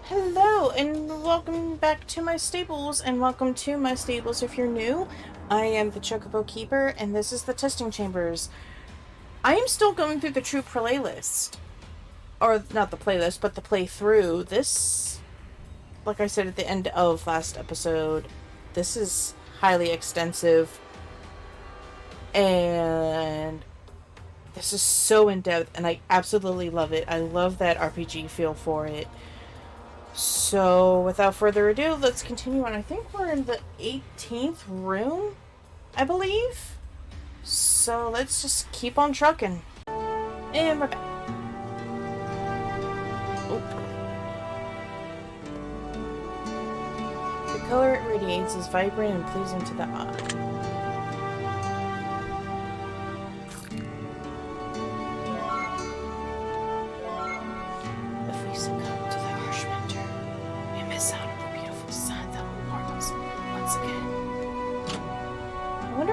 Hello, and welcome back to my stables, and welcome to my stables if you're new. I am the Chocobo Keeper, and this is the Testing Chambers. I am still going through the true playlist. Or, not the playlist, but the playthrough. This, like I said at the end of last episode, this is highly extensive. And this is so in-depth, and I absolutely love it. I love that RPG feel for it. So, without further ado, let's continue on. I think we're in the 18th room, I believe. So, let's just keep on trucking. And we're back. Oh. The color it radiates is vibrant and pleasing to the eye.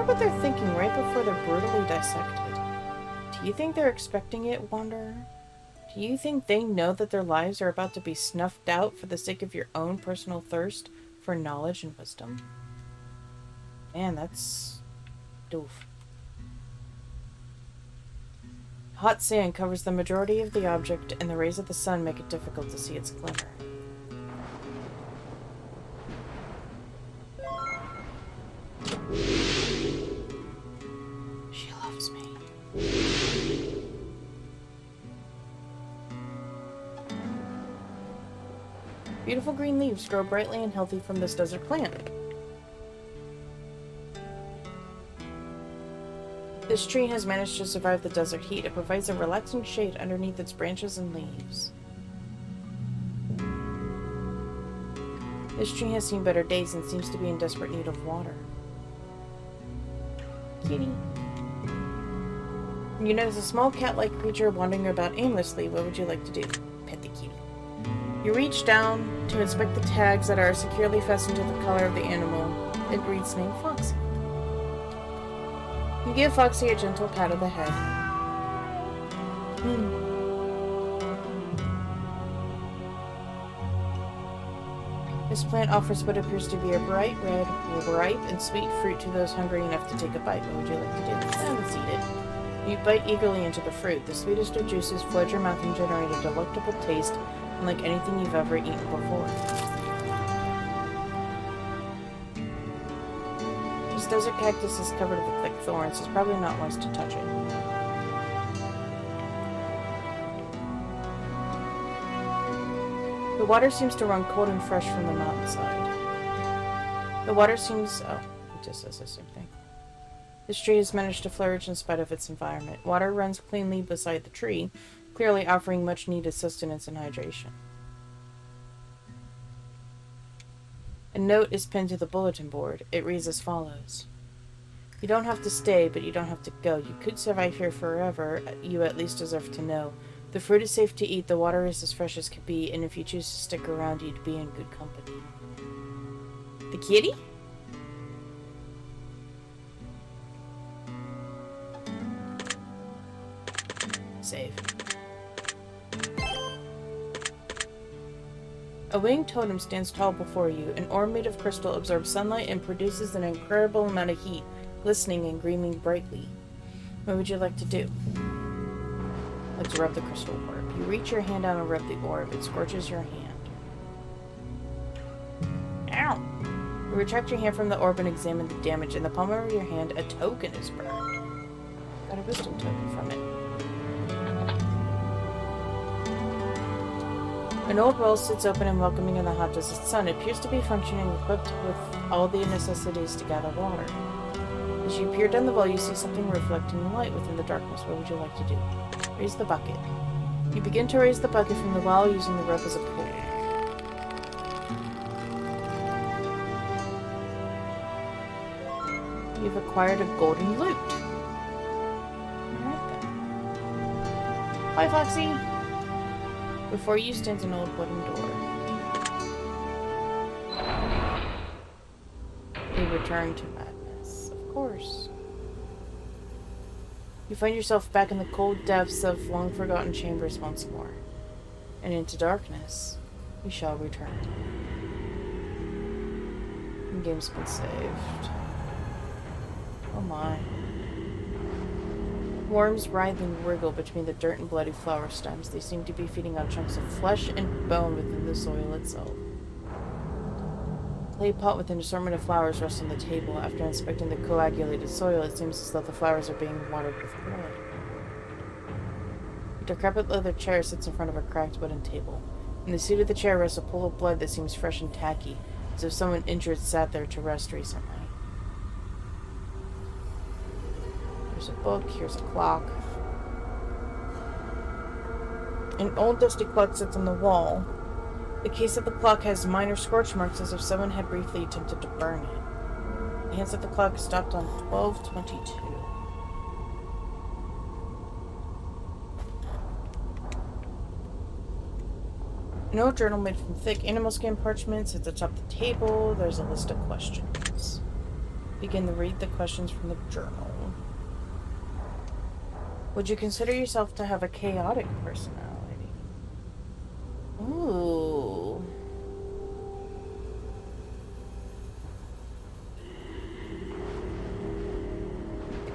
What they're thinking right before they're brutally dissected. Do you think they're expecting it, Wanderer? Do you think they know that their lives are about to be snuffed out for the sake of your own personal thirst for knowledge and wisdom? Man, that's doof. Hot sand covers the majority of the object, and the rays of the sun make it difficult to see its glimmer. Beautiful green leaves grow brightly and healthy from this desert plant. This tree has managed to survive the desert heat. It provides a relaxing shade underneath its branches and leaves. This tree has seen better days and seems to be in desperate need of water. Kitty. You notice a small cat-like creature wandering about aimlessly. What would you like to do? Pet the kitty. You reach down to inspect the tags that are securely fastened to the collar of the animal. It reads name Foxy. You give Foxy a gentle pat of the head. This plant offers what appears to be a bright red, ripe, and sweet fruit to those hungry enough to take a bite. What would you like to do? Let's eat it. You bite eagerly into the fruit. The sweetest of juices flood your mouth and generate a delectable taste unlike anything you've ever eaten before. This desert cactus is covered with thick thorns. It's probably not wise to touch it. The water seems to run cold and fresh from the mountainside. The water seems... oh, it just says the same thing. This tree has managed to flourish in spite of its environment. Water runs cleanly beside the tree, clearly offering much needed sustenance and hydration. A note is pinned to the bulletin board. It reads as follows. You don't have to stay, but you don't have to go. You could survive here forever. You at least deserve to know. The fruit is safe to eat, the water is as fresh as could be, and if you choose to stick around, you'd be in good company. The kitty? Save. A winged totem stands tall before you. An orb made of crystal absorbs sunlight and produces an incredible amount of heat, glistening and gleaming brightly. What would you like to do? Let's rub the crystal orb. You reach your hand out and rub the orb. It scorches your hand. Ow! You retract your hand from the orb and examine the damage. In the palm of your hand, a token is burned. Got a wisdom token from it. An old well sits open and welcoming in the hot desert sun. It appears to be functioning, equipped with all the necessities to gather water. As you peer down the well, you see something reflecting light within the darkness. What would you like to do? Raise the bucket. You begin to raise the bucket from the well using the rope as a pull. You've acquired a golden loot. Alright then. Bye, Foxy! Before you stands an old wooden door. You return to madness, of course. You find yourself back in the cold depths of long-forgotten chambers once more. And into darkness. We shall return. The game's been saved. Oh my. Worms writhe and wriggle between the dirt and bloody flower stems. They seem to be feeding on chunks of flesh and bone within the soil itself. A clay pot with an assortment of flowers rests on the table. After inspecting the coagulated soil, it seems as though the flowers are being watered with blood. A decrepit leather chair sits in front of a cracked wooden table. In the seat of the chair rests a pool of blood that seems fresh and tacky, as if someone injured sat there to rest recently. There's a book, here's a clock. An old dusty clock sits on the wall. The case of the clock has minor scorch marks as if someone had briefly attempted to burn it. The hands of the clock stopped on 12:22. An old journal made from thick animal skin parchment sits atop the table. There's a list of questions. Begin to read the questions from the journal. Would you consider yourself to have a chaotic personality? Ooh.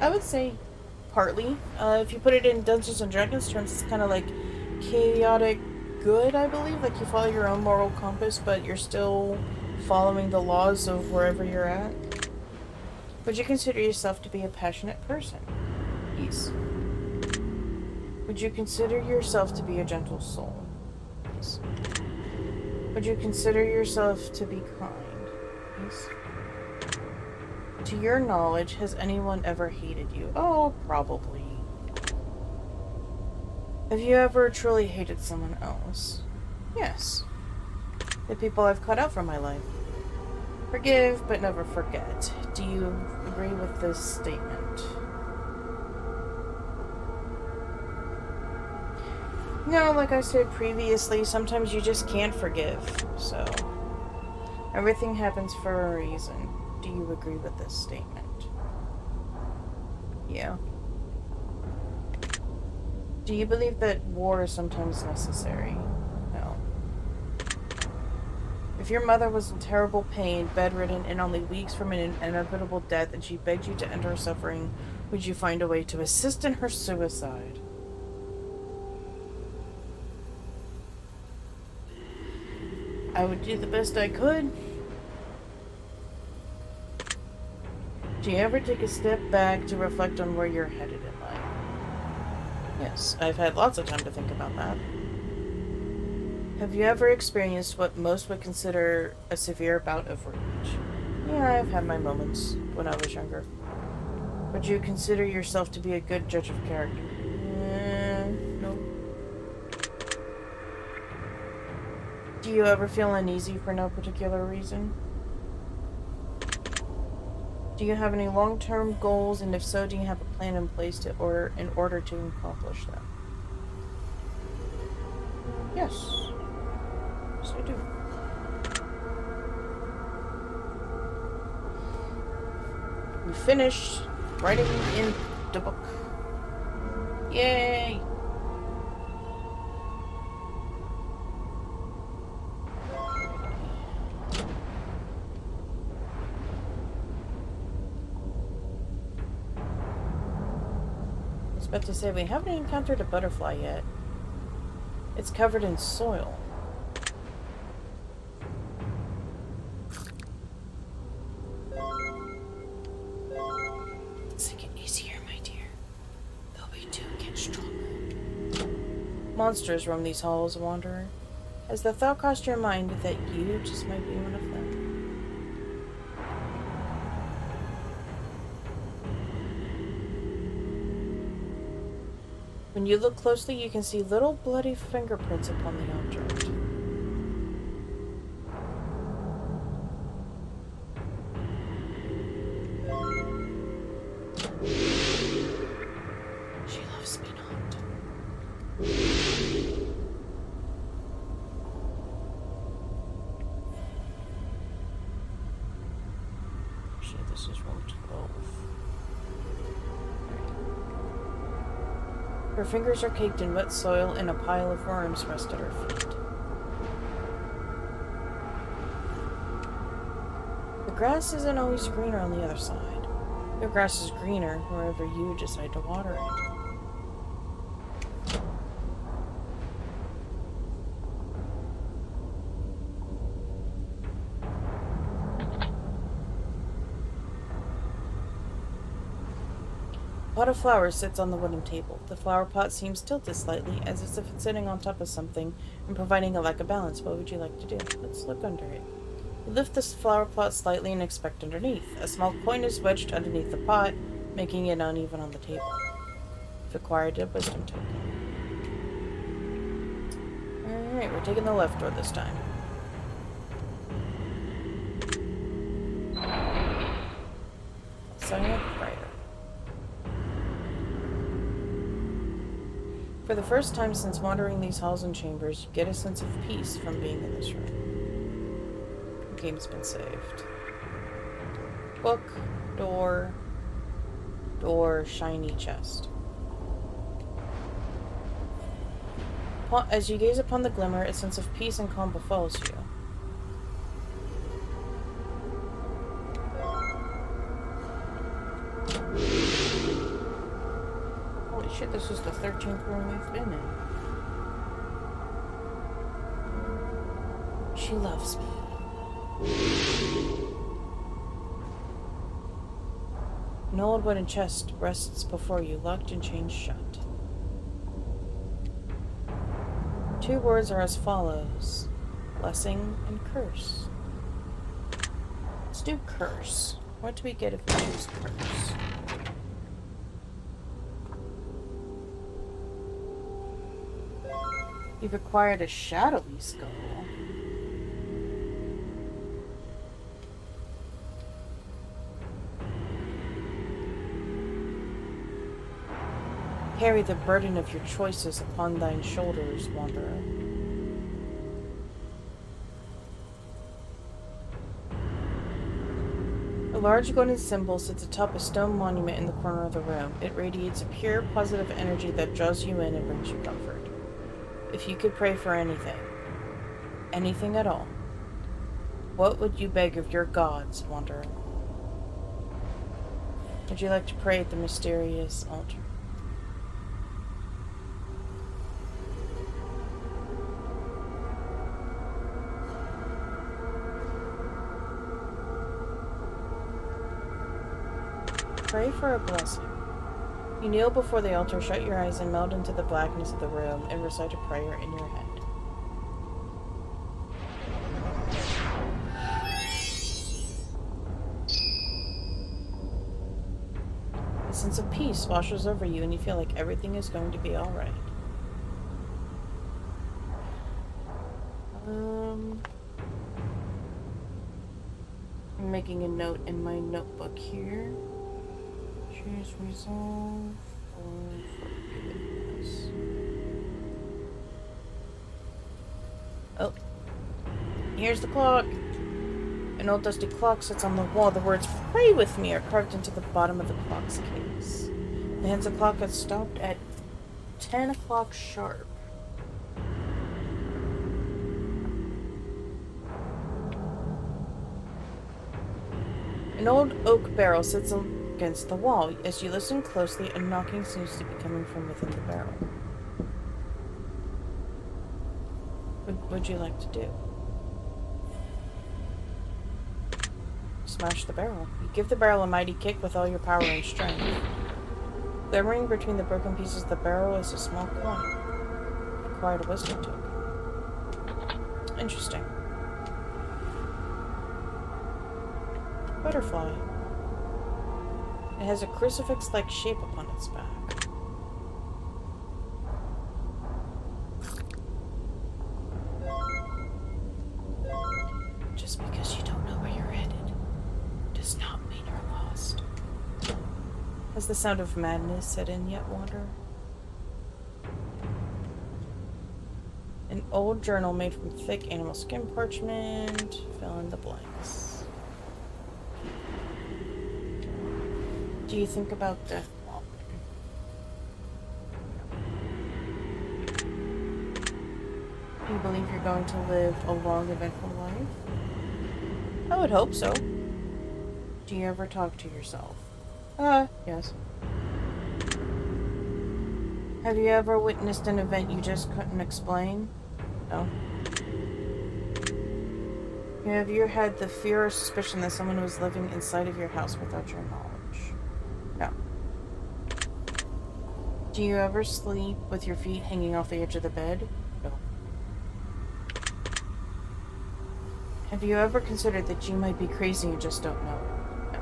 I would say partly. If you put it in Dungeons and Dragons terms, it's kind of like chaotic good, I believe. Like you follow your own moral compass, but you're still following the laws of wherever you're at. Would you consider yourself to be a passionate person? Yes. Would you consider yourself to be a gentle soul? Yes. Would you consider yourself to be kind? Yes. To your knowledge, has anyone ever hated you? Oh, probably. Have you ever truly hated someone else? Yes. The people I've cut out from my life. Forgive, but never forget. Do you agree with this statement? No, like I said previously, sometimes you just can't forgive, so... Everything happens for a reason. Do you agree with this statement? Yeah. Do you believe that war is sometimes necessary? No. If your mother was in terrible pain, bedridden, and only weeks from an inevitable death, and she begged you to end her suffering, would you find a way to assist in her suicide? I would do the best I could. Do you ever take a step back to reflect on where you're headed in life? Yes, I've had lots of time to think about that. Have you ever experienced what most would consider a severe bout of rage? Yeah, I've had my moments when I was younger. Would you consider yourself to be a good judge of character? No. Do you ever feel uneasy for no particular reason? Do you have any long-term goals, and if so, do you have a plan in place in order to accomplish them? Yes. Yes, I do. We finished writing in the book. Yay! I was about to say, we haven't encountered a butterfly yet. It's covered in soil. Take it easier, my dear. They'll be to get stronger. Monsters roam these halls, wanderer. Has the thought crossed your mind that you just might be one of them? When you look closely, you can see little bloody fingerprints upon the object. She loves me not. Shit, this is room 12. Her fingers are caked in wet soil, and a pile of worms rest at her feet. grass isn't always greener on the other side. Your grass is greener wherever you decide to water it. A pot of flowers sits on the wooden table. The flower pot seems tilted slightly, as if it's sitting on top of something and providing a lack of balance. What would you like to do? Let's look under it. You lift this flower pot slightly and inspect underneath. A small coin is wedged underneath the pot, making it uneven on the table. You've acquired a wisdom token. Alright, we're taking the left door this time. Sign up brighter. For the first time since wandering these halls and chambers, you get a sense of peace from being in this room. The game's been saved. Book, door, shiny chest. As you gaze upon the glimmer, a sense of peace and calm befalls you. Holy shit, this is the 13th room we've been in. She loves me. An old wooden chest rests before you, locked and chained shut. 2 words are as follows: blessing and curse. Let's do curse. What do we get if we choose curse? You've acquired a shadowy skull. Carry the burden of your choices upon thine shoulders, wanderer. A large golden symbol sits atop a stone monument in the corner of the room. It radiates a pure, positive energy that draws you in and brings you comfort. If you could pray for anything at all, what would you beg of your gods, wanderer? Would you like to pray at the mysterious altar? Pray for a blessing. You kneel before the altar, shut your eyes, and melt into the blackness of the room and recite a prayer in your head. A sense of peace washes over you, and you feel like everything is going to be alright. I'm making a note in my notebook here. Choose resolve or forgiveness. Oh, here's the clock. An old dusty clock sits on the wall. The words "Pray with me" are carved into the bottom of the clock's case. The hands of the clock has stopped at 10 o'clock sharp. An old oak barrel sits against the wall. As you listen closely, a knocking seems to be coming from within the barrel. What would you like to do? Smash the barrel. You give the barrel a mighty kick with all your power and strength. Glimmering between the broken pieces of the barrel is a small coin. Acquired a wisdom token. Interesting. Butterfly. It has a crucifix-like shape upon its back. Just because you don't know where you're headed does not mean you're lost. Has the sound of madness set in yet, wanderer? An old journal made from thick animal skin parchment. Fill in the blanks. Do you think about death often? Do you believe you're going to live a long, eventful life? I would hope so. Do you ever talk to yourself? Yes. Have you ever witnessed an event you just couldn't explain? No. Have you had the fear or suspicion that someone was living inside of your house without your knowledge? No. Do you ever sleep with your feet hanging off the edge of the bed? No. Have you ever considered that you might be crazy and just don't know it? No.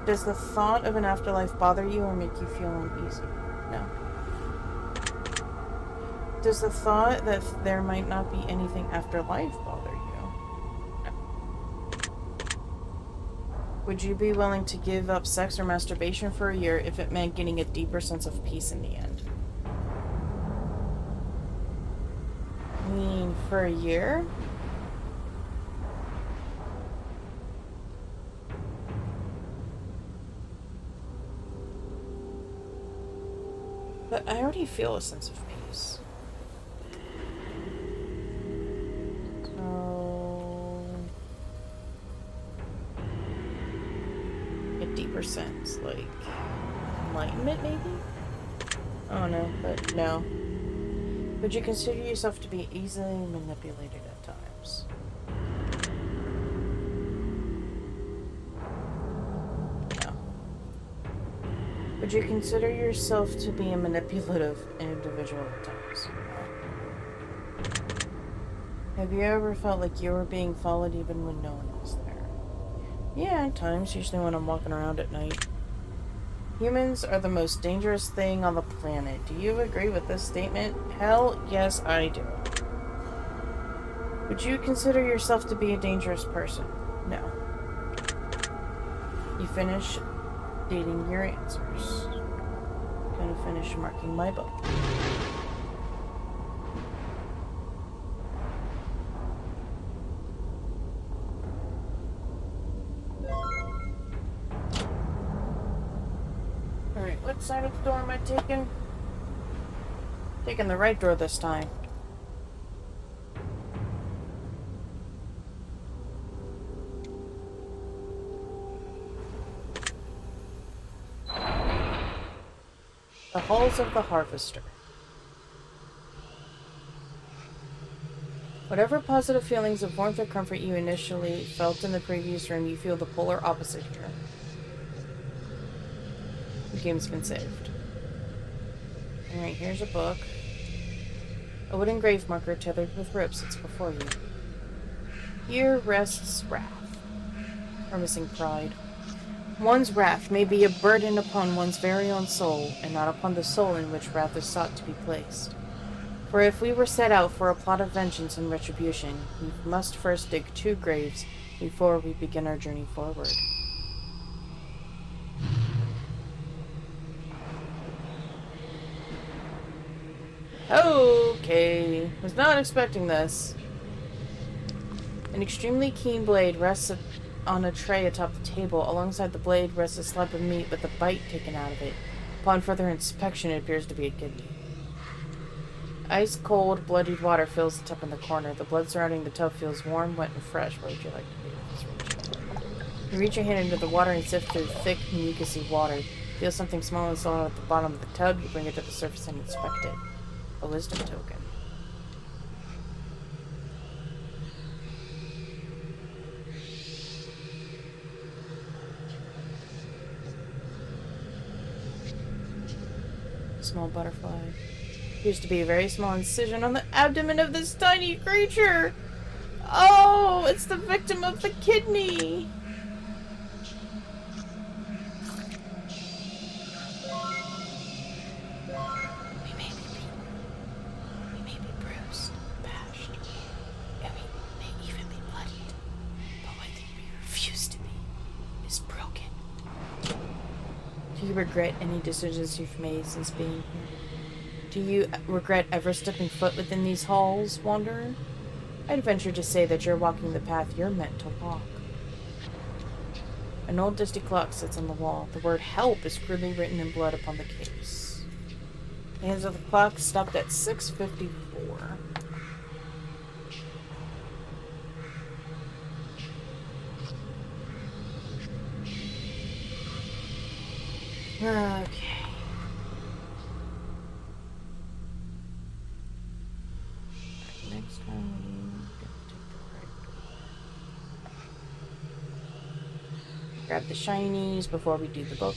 Does the thought of an afterlife bother you or make you feel uneasy? No. Does the thought that there might not be anything after life bother you? No. Would you be willing to give up sex or masturbation for a year if it meant getting a deeper sense of peace in the end? I mean, for a year? But I already feel a sense of peace. So... a deeper sense, like... enlightenment, maybe? Oh no, but no. Would you consider yourself to be easily manipulated at times? No. Would you consider yourself to be a manipulative individual at times? No. Have you ever felt like you were being followed even when no one was there? Yeah, at times, usually when I'm walking around at night. Humans are the most dangerous thing on the planet. Do you agree with this statement? Hell, yes, I do. Would you consider yourself to be a dangerous person? No. You finish dating your answers. I'm gonna finish marking my book. Alright, what side of the door am I taking? Taking the right door this time. The halls of the harvester. Whatever positive feelings of warmth or comfort you initially felt in the previous room, you feel the polar opposite here. The game's been saved. Alright, here's a book. A wooden grave marker tethered with rope sits before you. Here rests wrath, or missing pride. One's wrath may be a burden upon one's very own soul, and not upon the soul in which wrath is sought to be placed. For if we were set out for a plot of vengeance and retribution, we must first dig 2 graves before we begin our journey forward. Okay, was not expecting this. An extremely keen blade rests on a tray atop the table. Alongside the blade rests a slab of meat with a bite taken out of it. Upon further inspection, it appears to be a kidney. Ice-cold, bloodied water fills the tub in the corner. The blood surrounding the tub feels warm, wet, and fresh. What would you like to do with this reach? You reach your hand into the water and sift through thick, mucousy water. Feel something small and solid at the bottom of the tub. You bring it to the surface and inspect it. A wisdom token. Small butterfly. Appears to be a very small incision on the abdomen of this tiny creature. Oh, it's the victim of the kidney. We may be beaten. We may be bruised, bashed, and we may even be bloodied. But one thing we refuse to be is broken. Do you regret any decisions you've made since being here? Do you regret ever stepping foot within these halls, Wanderer? I'd venture to say that you're walking the path you're meant to walk. An old dusty clock sits on the wall. The word help is crudely written in blood upon the case. The hands of the clock stopped at 6:54. Okay. Next time we get to take the right door. Grab the shinies before we do the book.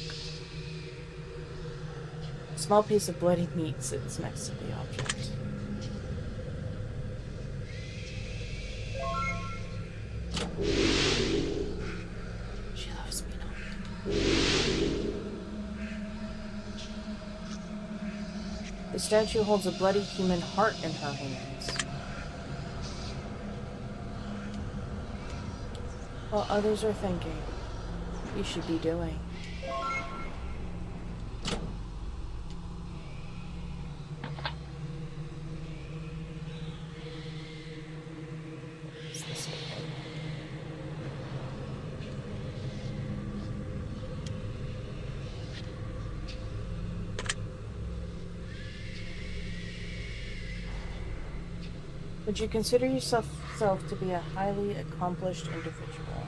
A small piece of bloody meat sits next to the object. She loves me not. The statue holds a bloody human heart in her hands. While others are thinking, you should be doing. What's this way? Would you consider yourself to be a highly accomplished individual?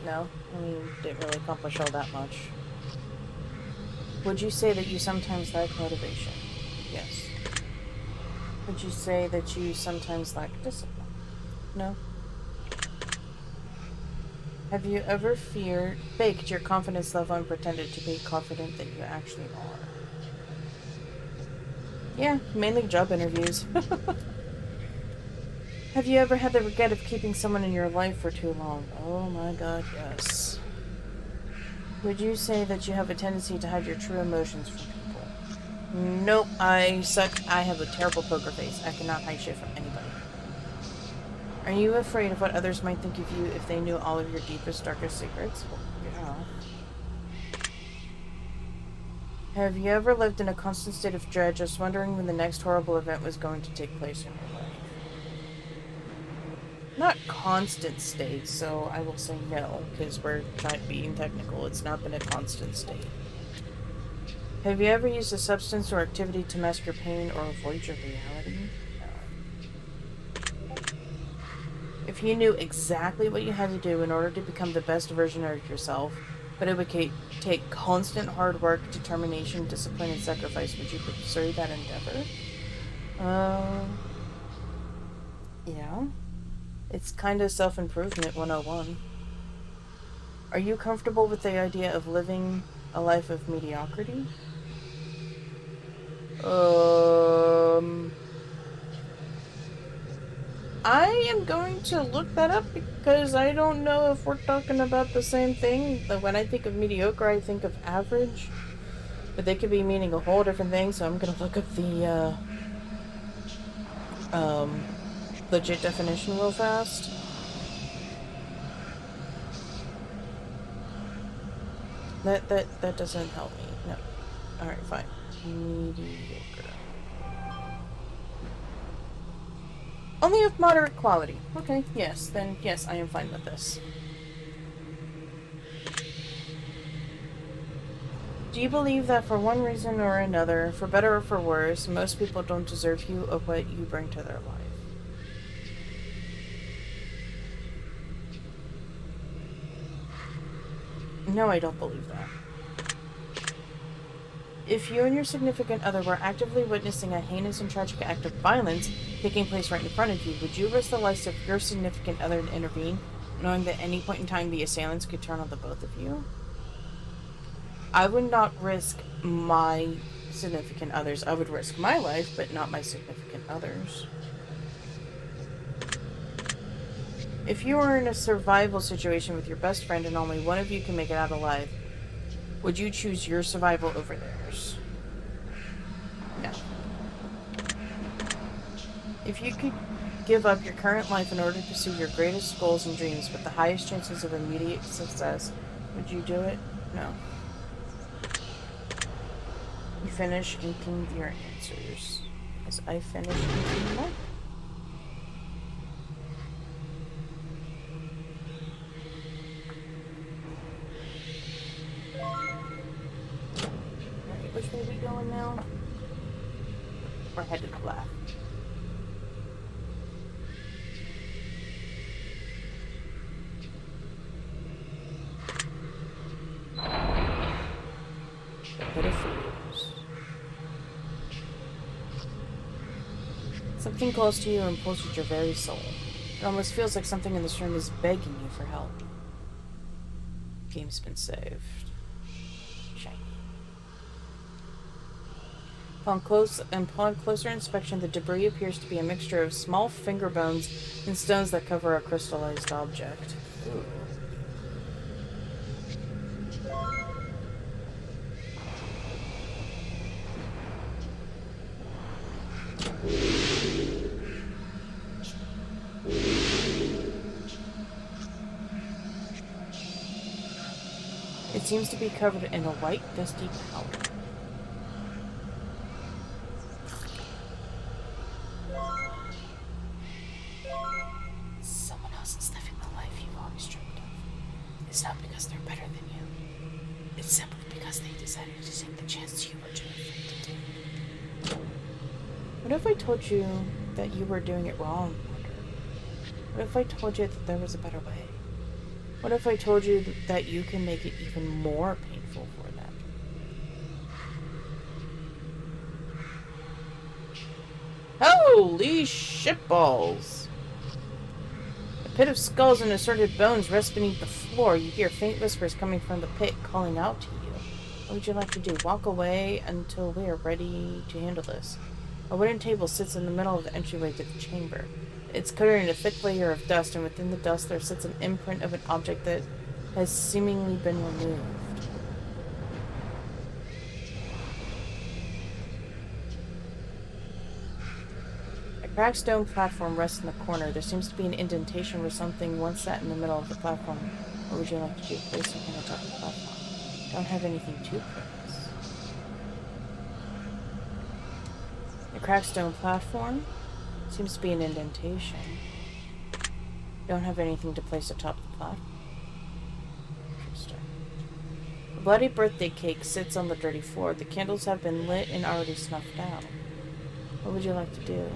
No? I mean, didn't really accomplish all that much. Would you say that you sometimes lack motivation? Yes. Would you say that you sometimes lack discipline? No. Have you ever baked your confidence level and pretended to be confident that you actually are? Yeah, mainly job interviews. Have you ever had the regret of keeping someone in your life for too long? Oh my god, yes. Would you say that you have a tendency to hide your true emotions from people? Nope, I suck. I have a terrible poker face. I cannot hide shit from anybody. Are you afraid of what others might think of you if they knew all of your deepest, darkest secrets? Well, yeah. Have you ever lived in a constant state of dread, just wondering when the next horrible event was going to take place in your life? Not constant state, so I will say no, because we're being technical. It's not been a constant state. Have you ever used a substance or activity to mask your pain or avoid your reality? No. If you knew exactly what you had to do in order to become the best version of yourself, but it would take constant hard work, determination, discipline, and sacrifice, would you pursue that endeavor? Yeah. It's kind of self-improvement 101. Are you comfortable with the idea of living a life of mediocrity? I am going to look that up because I don't know if we're talking about the same thing. When I think of mediocre, I think of average. But they could be meaning a whole different thing, so I'm gonna look up the, legit definition real fast. That doesn't help me. No. Alright, fine. Mediocre. Only of moderate quality. Okay, yes. Then, yes, I am fine with this. Do you believe that for one reason or another, for better or for worse, most people don't deserve you or what you bring to their life? No, I don't believe that. If you and your significant other were actively witnessing a heinous and tragic act of violence taking place right in front of you, would you risk the lives of your significant other to intervene, knowing that at any point in time the assailants could turn on the both of you? I would not risk my significant others. I would risk my life, but not my significant others. If you were in a survival situation with your best friend and only one of you can make it out alive, would you choose your survival over theirs? No. If you could give up your current life in order to pursue your greatest goals and dreams with the highest chances of immediate success, would you do it? No. You finish inking your answers. As I finish inking mine. Which way are we going now? We're headed left. something close to you and pulls at your very soul. It almost feels like something in this room is begging you for help. Game's been saved. Shiny. Upon closer inspection, the debris appears to be a mixture of small finger bones and stones that cover a crystallized object. Ooh. It seems to be covered in a white, dusty powder. Someone else is living the life you've always dreamed of. It's not because they're better than you. It's simply because they decided to take the chance you were too afraid to take. What if I told you that you were doing it wrong, Wonder? What if I told you that there was a better way? What if I told you that you can make it even more painful for them? Holy shitballs! A pit of skulls and assorted bones rests beneath the floor. You hear faint whispers coming from the pit calling out to you. What would you like to do? Walk away until we are ready to handle this. A wooden table sits in the middle of the entryway to the chamber. It's covered in a thick layer of dust, and within the dust there sits an imprint of an object that has seemingly been removed. A cracked stone platform rests in the corner. There seems to be an indentation where something once sat in the middle of the platform. What would you like to do? Place your hand atop the platform. Don't have anything to place. A cracked stone platform. Seems to be an indentation. Don't have anything to place atop the platform. Interesting. A bloody birthday cake sits on the dirty floor. The candles have been lit and already snuffed out. What would you like to do?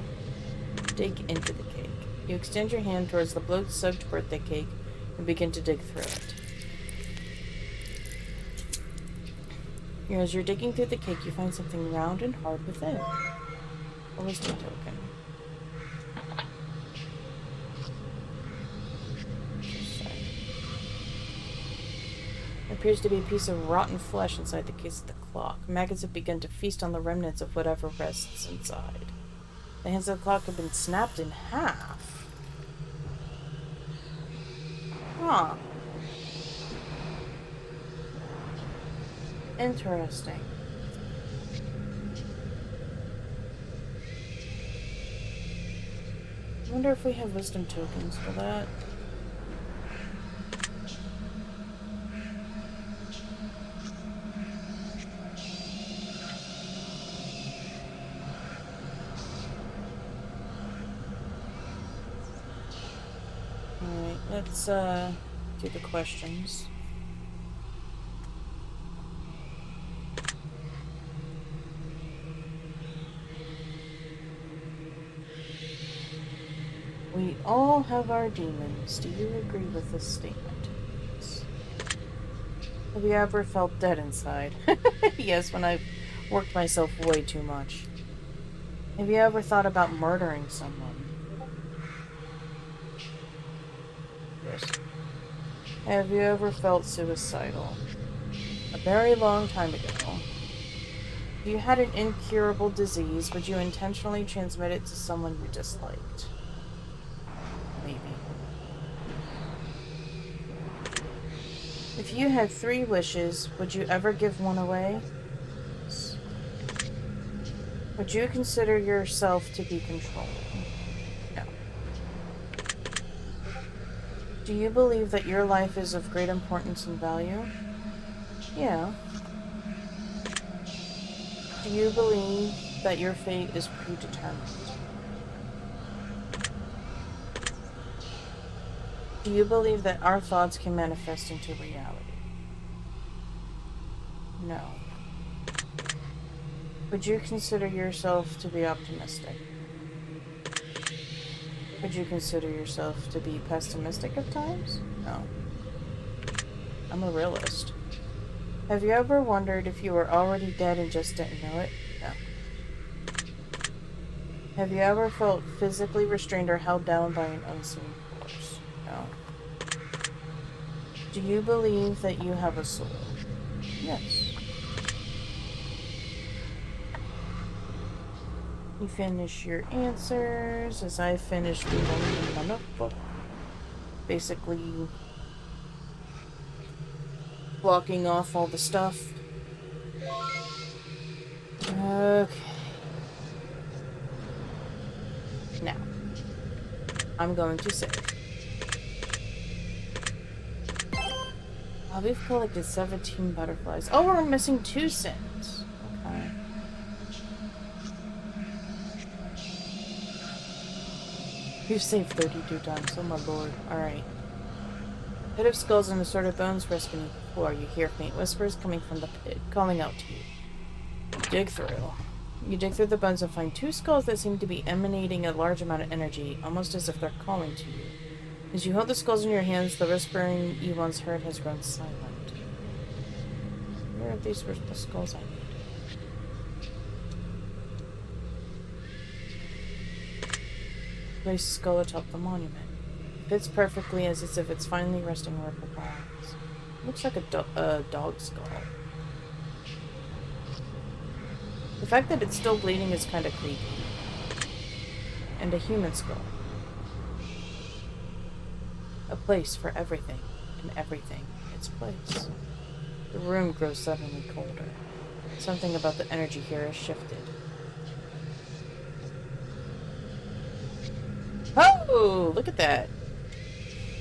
Dig into the cake. You extend your hand towards the blood-soaked birthday cake and begin to dig through it. As you're digging through the cake, you find something round and hard within. A wisdom token. There appears to be a piece of rotten flesh inside the case of the clock. Maggots have begun to feast on the remnants of whatever rests inside. The hands of the clock have been snapped in half. Huh. Interesting. I wonder if we have wisdom tokens for that. Alright, let's do the questions. We all have our demons. Do you agree with this statement? Have you ever felt dead inside? Yes, when I've worked myself way too much. Have you ever thought about murdering someone? Yes. Have you ever felt suicidal? A very long time ago. If you had an incurable disease, would you intentionally transmit it to someone you disliked? Maybe. If you had 3 wishes, would you ever give one away? Would you consider yourself to be controlling? No. Do you believe that your life is of great importance and value? Yeah. Do you believe that your fate is predetermined? Do you believe that our thoughts can manifest into reality? No. Would you consider yourself to be optimistic? Would you consider yourself to be pessimistic at times? No. I'm a realist. Have you ever wondered if you were already dead and just didn't know it? No. Have you ever felt physically restrained or held down by an unseen force? No. Do you believe that you have a soul? Yes. You finish your answers as I finish reading my notebook. Basically, blocking off all the stuff. Okay. Now, I'm going to save. Oh, we've collected 17 butterflies. Oh, we're missing 2 cents. Okay. We've saved 32 times. Oh my lord. Alright. Pit of skulls and assorted bones rest beneath the floor. You hear faint whispers coming from the pit, calling out to you. Dig through. You dig through the bones and find 2 skulls that seem to be emanating a large amount of energy, almost as if they're calling to you. As you hold the skulls in your hands, the whispering you once heard has grown silent. Where are these the skulls I need? Place the skull atop the monument. It fits perfectly as if it's finally resting where it belongs. Looks like a dog skull. The fact that it's still bleeding is kind of creepy. And a human skull. A place for everything, and everything in its place. The room grows suddenly colder. Something about the energy here has shifted. Oh, look at that!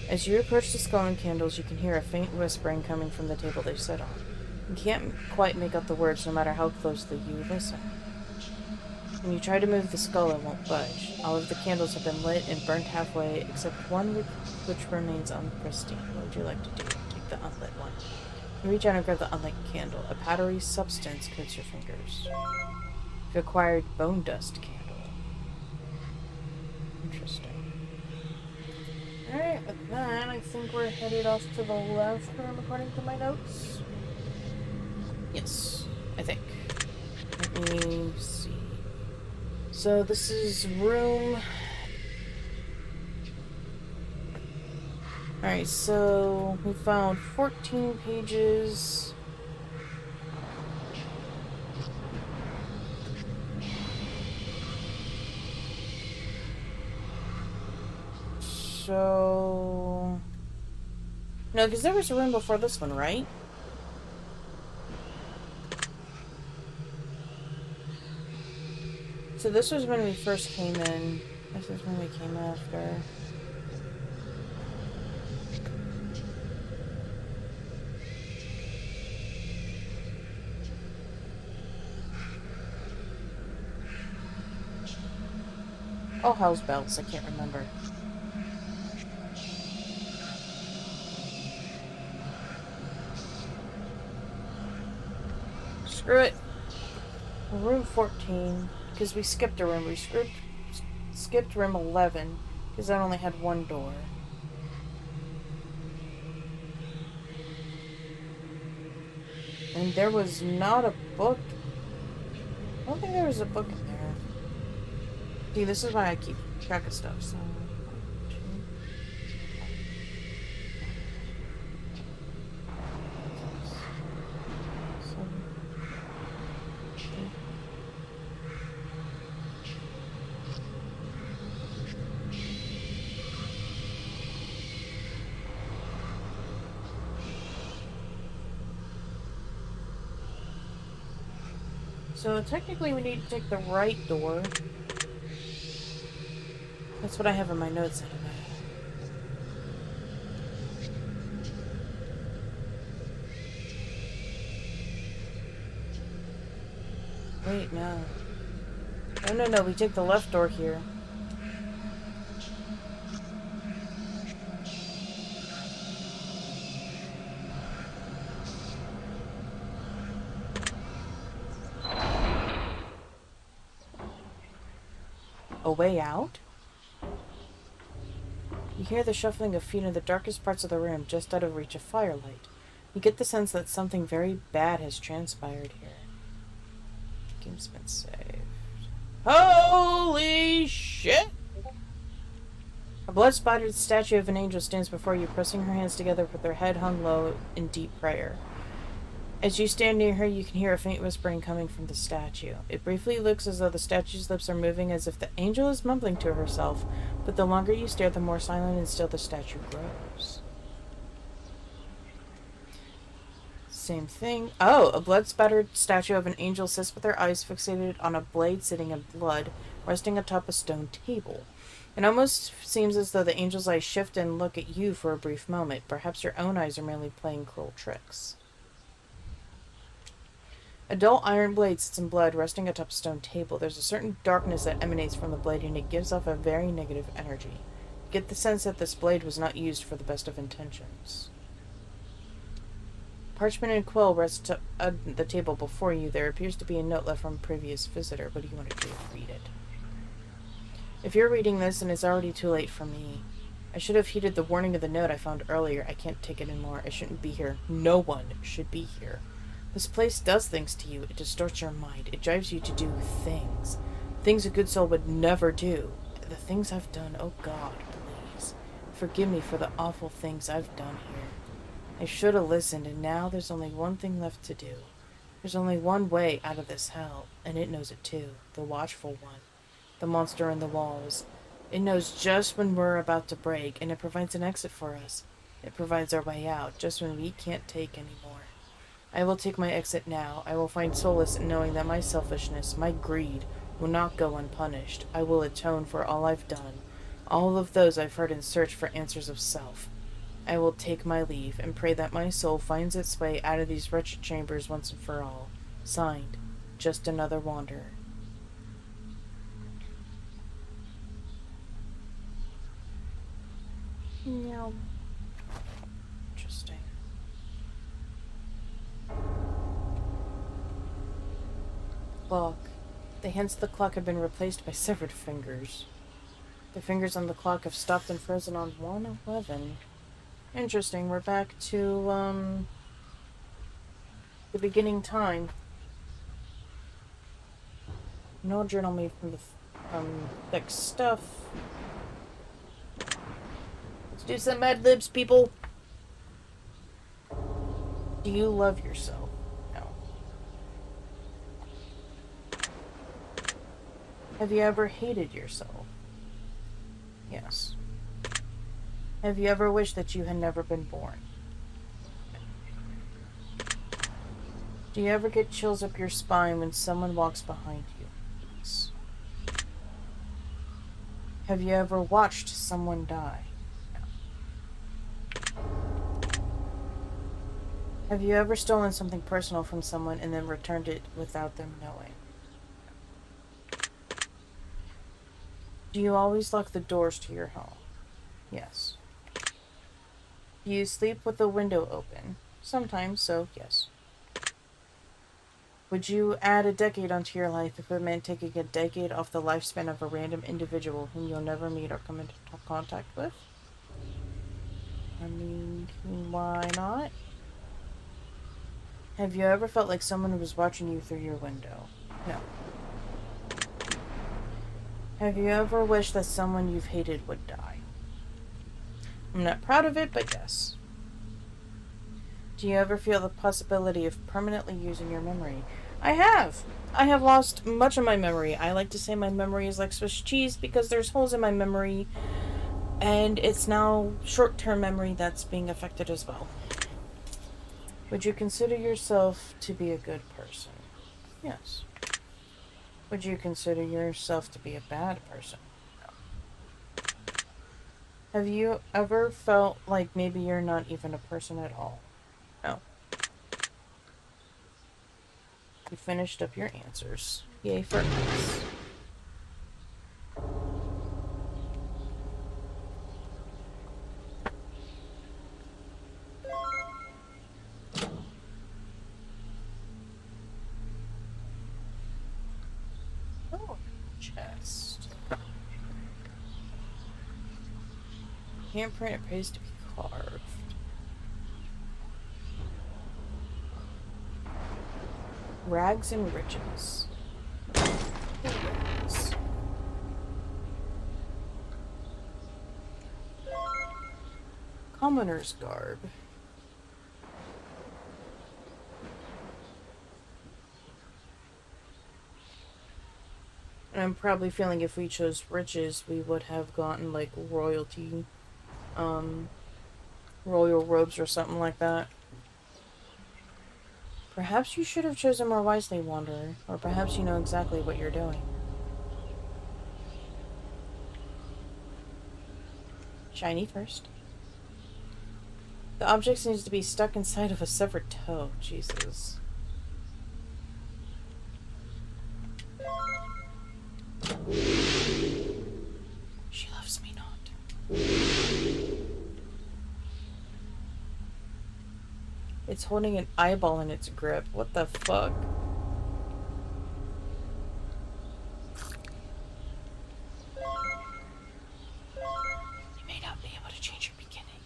As you approach the skull and candles, you can hear a faint whispering coming from the table they sit on. You can't quite make out the words no matter how closely you listen. When you try to move the skull, it won't budge. All of the candles have been lit and burnt halfway, except one which remains unpristine. What would you like to do? Take the unlit one. You reach out and grab the unlit candle. A powdery substance coats your fingers. You've acquired bone dust candle. Interesting. Alright, with that, I think we're headed off to the left room according to my notes. Yes, I think. Let me see. So this is room... Alright, so we found 14 pages. So... No, because there was a room before this one, right? So this was when we first came in. This is when we came after. Oh, hell's bells. I can't remember. Screw it. Room 14. Because we skipped a room. We skipped room 11. Because that only had one door. And there was not a book. I don't think there was a book in there. See, this is why I keep track of stuff, so... So technically we need to take the right door. That's what I have in my notes anyway. Wait, no. No, we take the left door here. A way out? You hear the shuffling of feet in the darkest parts of the room, just out of reach of firelight. You get the sense that something very bad has transpired here. Game's been saved. Holy shit! A blood-spotted statue of an angel stands before you, pressing her hands together with her head hung low in deep prayer. As you stand near her, you can hear a faint whispering coming from the statue. It briefly looks as though the statue's lips are moving, as if the angel is mumbling to herself, but the longer you stare, the more silent and still the statue grows. Same thing. Oh, a blood-spattered statue of an angel sits with her eyes fixated on a blade sitting in blood, resting atop a stone table. It almost seems as though the angel's eyes shift and look at you for a brief moment. Perhaps your own eyes are merely playing cruel tricks. A dull iron blade sits in blood, resting atop a stone table. There's a certain darkness that emanates from the blade, and it gives off a very negative energy. You get the sense that this blade was not used for the best of intentions. Parchment and quill rest on the table before you. There appears to be a note left from a previous visitor. What do you want to do? Read it. If you're reading this, and it's already too late for me. I should have heeded the warning of the note I found earlier. I can't take it anymore. I shouldn't be here. No one should be here. This place does things to you. It distorts your mind. It drives you to do things. Things a good soul would never do. The things I've done, oh God, please. Forgive me for the awful things I've done here. I should have listened, and now there's only one thing left to do. There's only one way out of this hell, and it knows it too. The watchful one. The monster in the walls. It knows just when we're about to break, and it provides an exit for us. It provides our way out, just when we can't take anymore. I will take my exit now. I will find solace in knowing that my selfishness, my greed, will not go unpunished. I will atone for all I've done, all of those I've heard in search for answers of self. I will take my leave, and pray that my soul finds its way out of these wretched chambers once and for all. Signed, Just Another Wanderer. Yeah. Interesting. Clock. The hands of the clock have been replaced by severed fingers. The fingers on the clock have stopped and frozen on 1:11. Interesting. We're back to, the beginning time. No journal made from the, thick stuff. Let's do some Mad Libs, people. Do you love yourself? No. Have you ever hated yourself? Yes. Have you ever wished that you had never been born? Do you ever get chills up your spine when someone walks behind you? Yes. Have you ever watched someone die? No. Have you ever stolen something personal from someone and then returned it without them knowing? Do you always lock the doors to your home? Yes. Do you sleep with the window open? Sometimes, so yes. Would you add a decade onto your life if it meant taking a decade off the lifespan of a random individual whom you'll never meet or come into contact with? I mean, why not? Have you ever felt like someone was watching you through your window? No. Have you ever wished that someone you've hated would die? I'm not proud of it, but yes. Do you ever feel the possibility of permanently losing your memory? I have. I have lost much of my memory. I like to say my memory is like Swiss cheese because there's holes in my memory, and it's now short-term memory that's being affected as well. Would you consider yourself to be a good person? Yes. Would you consider yourself to be a bad person? No. Have you ever felt like maybe you're not even a person at all? No. You finished up your answers. Yay for us. Oh, chest. Handprint appears to be carved. Rags and riches. Yes. commoner's garb. And I'm probably feeling if we chose riches, we would have gotten, like, royalty, royal robes or something like that. Perhaps you should have chosen more wisely, Wanderer. Or perhaps you know exactly what you're doing. Shiny first. The object seems to be stuck inside of a severed toe. Jesus. She loves me not. It's holding an eyeball in its grip. What the fuck? You may not be able to change your beginning,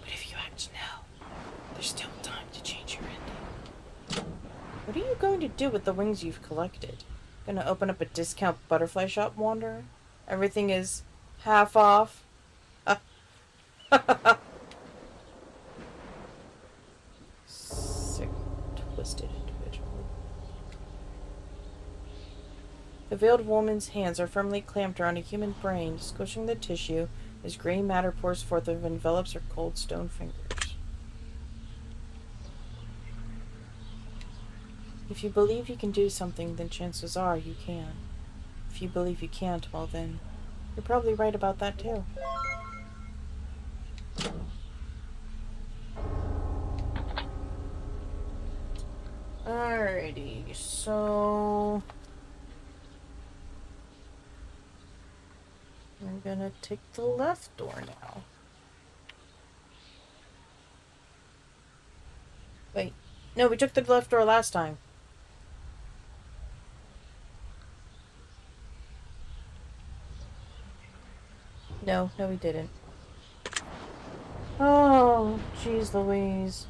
but if you act now, there's still time to change your ending. What are you going to do with the wings you've collected? Gonna open up a discount butterfly shop, Wanderer? Everything is half off? Sick, twisted individual. The veiled woman's hands are firmly clamped around a human brain, squishing the tissue as gray matter pours forth and envelops her cold stone fingers. If you believe you can do something, then chances are you can. If you believe you can't, well then, you're probably right about that too. Alrighty, so... we're gonna take the left door now. Wait, no, we took the left door last time. No, we didn't. Oh, jeez Louise.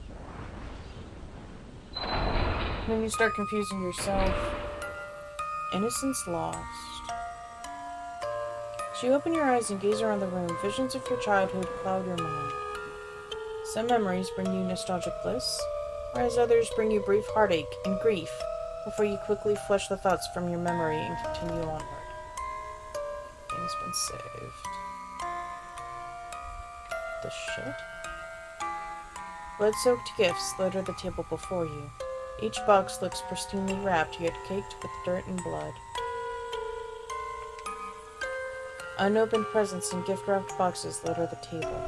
Then you start confusing yourself. Innocence lost. As you open your eyes and gaze around the room, visions of your childhood cloud your mind. Some memories bring you nostalgic bliss, whereas others bring you brief heartache and grief before you quickly flush the thoughts from your memory and continue onward. Game's been saved. The shit? Blood-soaked gifts litter the table before you. Each box looks pristinely wrapped, yet caked with dirt and blood. Unopened presents and gift-wrapped boxes litter the table.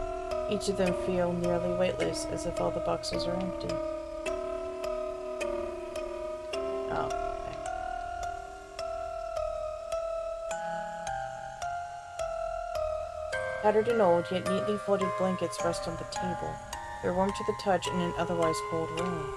Each of them feel nearly weightless, as if all the boxes are empty. Oh, okay. Tattered and old, yet neatly folded blankets rest on the table. They're warm to the touch in an otherwise cold room.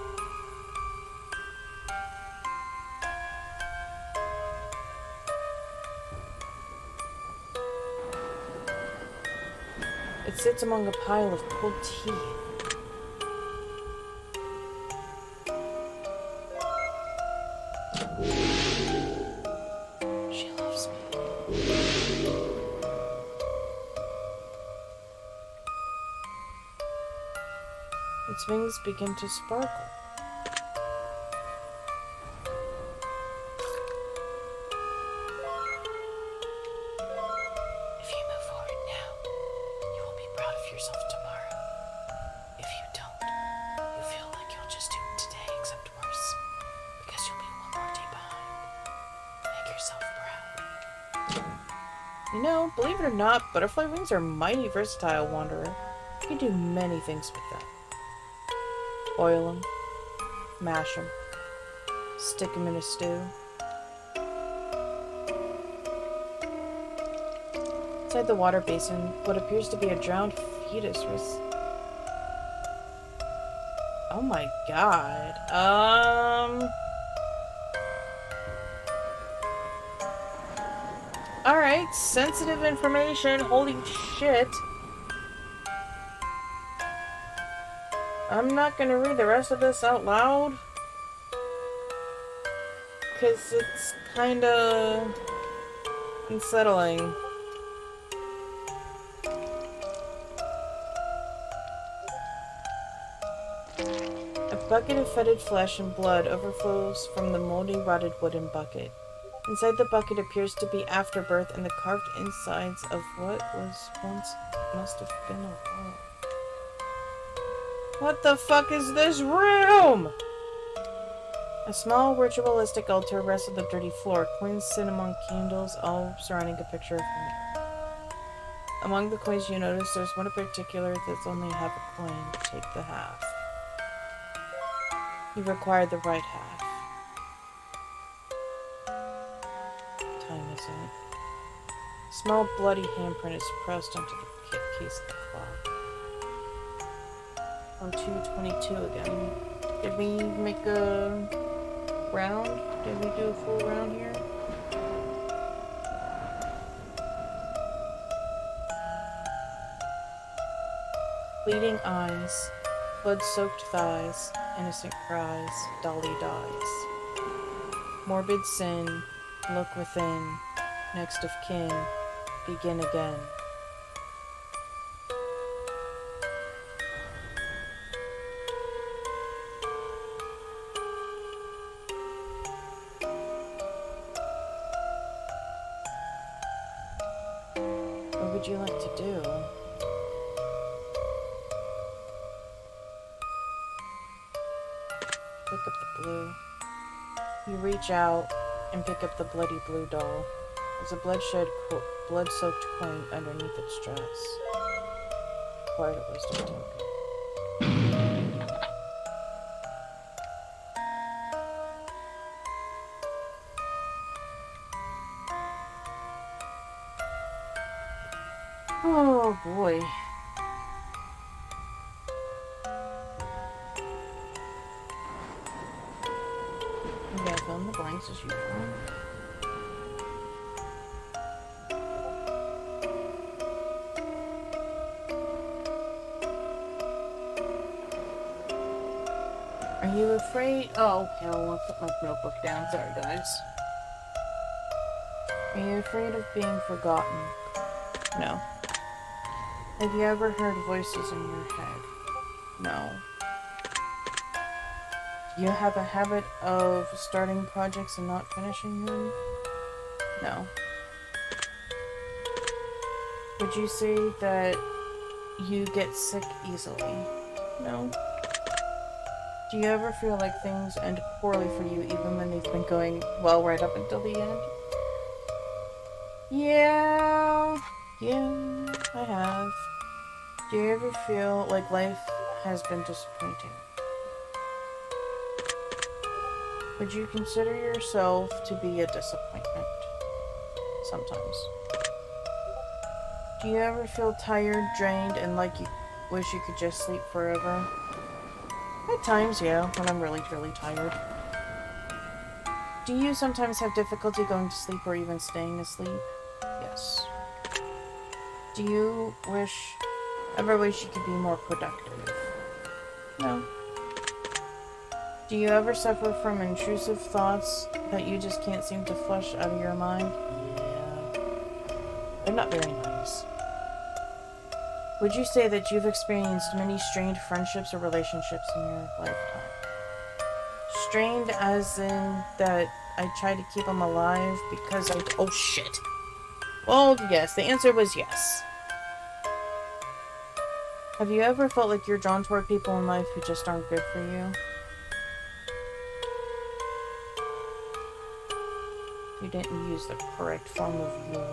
It sits among a pile of cold tea. She loves me. Its wings begin to sparkle. You know, believe it or not, butterfly wings are mighty versatile, Wanderer. You can do many things with them. Boil them, mash them, stick them in a stew. Inside the water basin, what appears to be a drowned fetus was... Oh my god. Alright, sensitive information. Holy shit. I'm not gonna read the rest of this out loud, because it's kinda unsettling. A bucket of fetid flesh and blood overflows from the moldy, rotted wooden bucket. Inside the bucket appears to be afterbirth and the carved insides of what was once must have been a wall. What the fuck is this room? A small ritualistic altar rests on the dirty floor, coins sit among candles, all surrounding a picture of me. Among the coins you notice, there's one in particular that's only half a coin. Take the half. You require the right half. What time is it? Small bloody handprint is pressed onto the case of the clock. On 2:22 again. Did we make a round? Did we do a full round here? Bleeding eyes, blood-soaked thighs, innocent cries, Dolly dies. Morbid sin, look within, next of kin, begin again. What would you like to do? Pick up the blue. You reach out and pick up the bloody blue doll. There's a blood-soaked coin underneath its dress. Quite a wisdom token. Oh boy. Yeah, fill in the blanks as usual. Are you afraid? Oh, hell, I'll put my notebook down. Sorry, guys. Are you afraid of being forgotten? No. Have you ever heard voices in your head? No. Do you have a habit of starting projects and not finishing them? No. Would you say that you get sick easily? No. Do you ever feel like things end poorly for you even when they've been going well right up until the end? Yeah, I have. Do you ever feel like life has been disappointing? Would you consider yourself to be a disappointment? Sometimes. Do you ever feel tired, drained, and like you wish you could just sleep forever? At times, yeah, when I'm really, really tired. Do you sometimes have difficulty going to sleep or even staying asleep? Yes. Do you ever wish you could be more productive? No. Do you ever suffer from intrusive thoughts that you just can't seem to flush out of your mind? Yeah. They're not very nice. Would you say that you've experienced many strained friendships or relationships in your lifetime? Strained as in that I try to keep them alive because oh shit. Well, yes, the answer was yes. Have you ever felt like you're drawn toward people in life who just aren't good for you? You didn't use the correct form of your.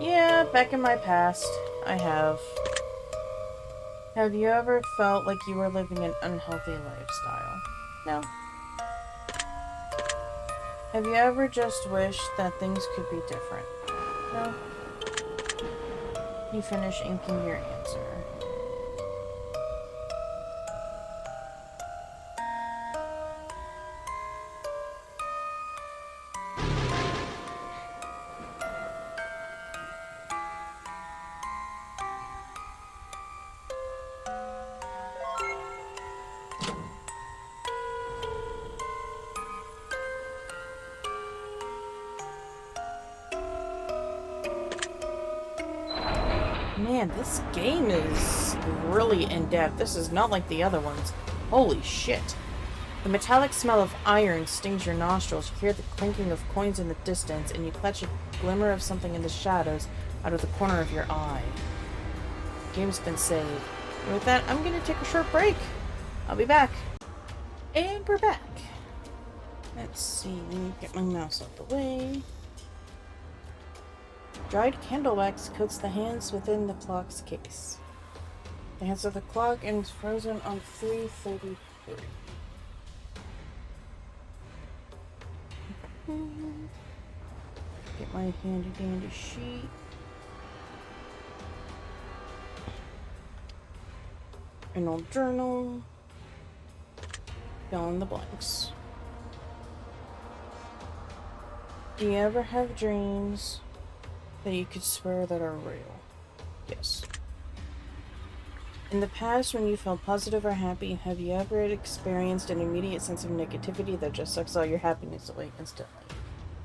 Yeah, back in my past, I have. Have you ever felt like you were living an unhealthy lifestyle? No. Have you ever just wished that things could be different? No. You finish inking your answer. Man, this game is really in-depth. This is not like the other ones. Holy shit. The metallic smell of iron stings your nostrils. You hear the clinking of coins in the distance, and you catch a glimmer of something in the shadows out of the corner of your eye. The game's been saved. And with that, I'm gonna take a short break. I'll be back. And we're back. Let's see, get my mouse out the way. Dried candle wax coats the hands within the clock's case. The hands of the clock and is frozen on 3:33. Get my handy dandy sheet. An old journal. Fill in the blanks. Do you ever have dreams that you could swear that are real? Yes. In the past, when you felt positive or happy, have you ever experienced an immediate sense of negativity that just sucks all your happiness away instantly?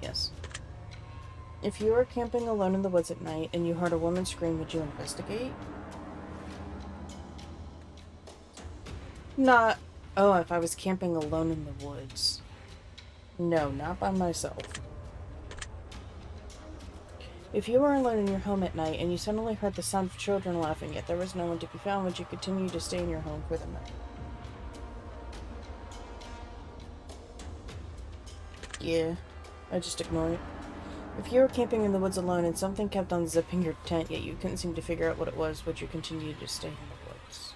Yes. If you were camping alone in the woods at night and you heard a woman scream, would you investigate? Not, oh, if I was camping alone in the woods. No, not by myself. If you were alone in your home at night and you suddenly heard the sound of children laughing, yet there was no one to be found, would you continue to stay in your home for the night? Yeah, I just ignore it. If you were camping in the woods alone and something kept on zipping your tent, yet you couldn't seem to figure out what it was, would you continue to stay in the woods?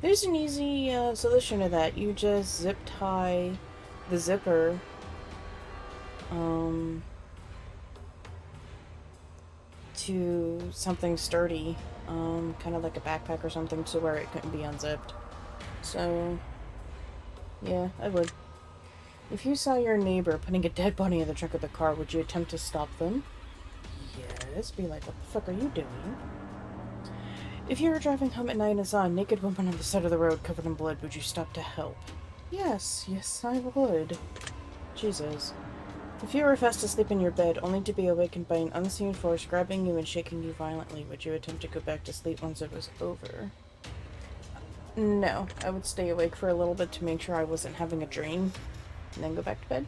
There's an easy solution to that. You just zip tie the zipper to something sturdy, kind of like a backpack or something, to where it couldn't be unzipped. So, yeah, I would. If you saw your neighbor putting a dead body in the trunk of the car, would you attempt to stop them? Yes, be like, what the fuck are you doing? If you were driving home at night and saw a naked woman on the side of the road covered in blood, would you stop to help? Yes, I would. Jesus. If you were fast asleep in your bed, only to be awakened by an unseen force grabbing you and shaking you violently, would you attempt to go back to sleep once it was over? No, I would stay awake for a little bit to make sure I wasn't having a dream, and then go back to bed.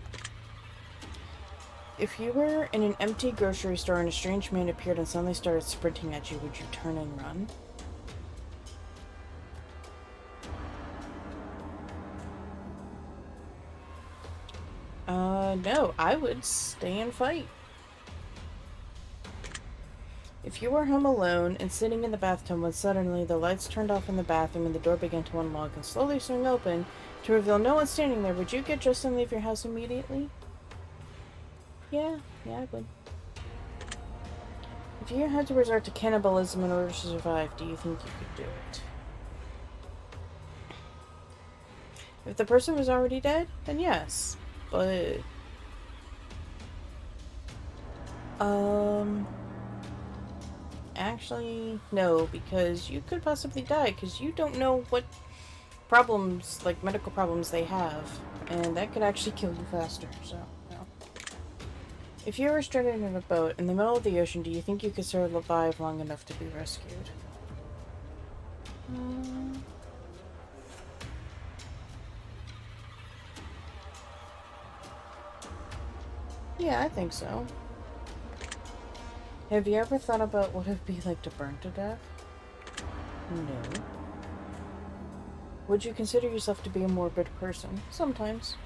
If you were in an empty grocery store and a strange man appeared and suddenly started sprinting at you, would you turn and run? No, I would stay and fight. If you were home alone and sitting in the bathtub when suddenly the lights turned off in the bathroom and the door began to unlock and slowly swing open to reveal no one standing there, would you get dressed and leave your house immediately? Yeah, I would. If you had to resort to cannibalism in order to survive, do you think you could do it? If the person was already dead, then yes. But actually, no, because you could possibly die, because you don't know what problems, like medical problems, they have, and that could actually kill you faster, so, no. If you were stranded in a boat in the middle of the ocean, do you think you could survive long enough to be rescued? Yeah, I think so. Have you ever thought about what it'd be like to burn to death? No. Would you consider yourself to be a morbid person? Sometimes.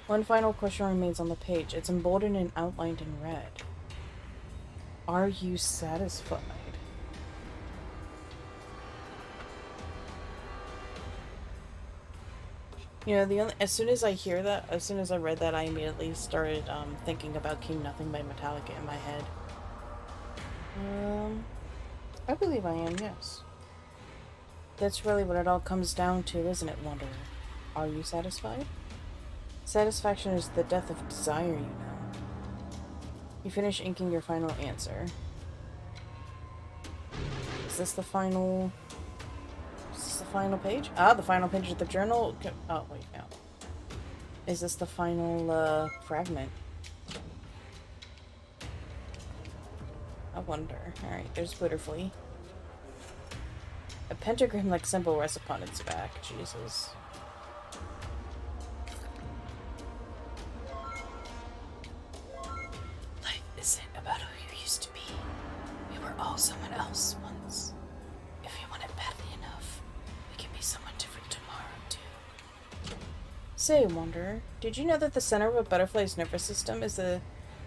One final question remains on the page. It's emboldened and outlined in red. Are you satisfied? You know, as soon as I hear that, as soon as I read that, I immediately started thinking about King Nothing by Metallica in my head. I believe I am, yes. That's really what it all comes down to, isn't it, Wanderer? Are you satisfied? Satisfaction is the death of desire, you know. You finish inking your final answer. Is this the final... Is this the final page? Ah, the final page of the journal? Oh, wait, no. Is this the final, fragment? wonder. Alright, there's Butterfly. A pentagram-like symbol rests upon its back. Jesus. Life isn't about who you used to be. We were all someone else once. If you want it badly enough, we can be someone different tomorrow, too. Say, Wanderer, did you know that the center of a butterfly's nervous system is the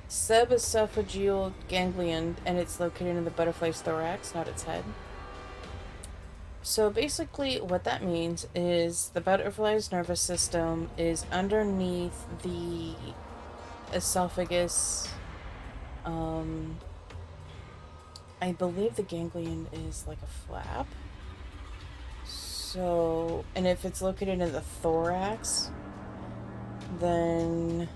subesophageal ganglion, and it's located in the butterfly's thorax, not its head? So basically what that means is the butterfly's nervous system is underneath the esophagus. I believe the ganglion is like a flap. So, and if it's located in the thorax, then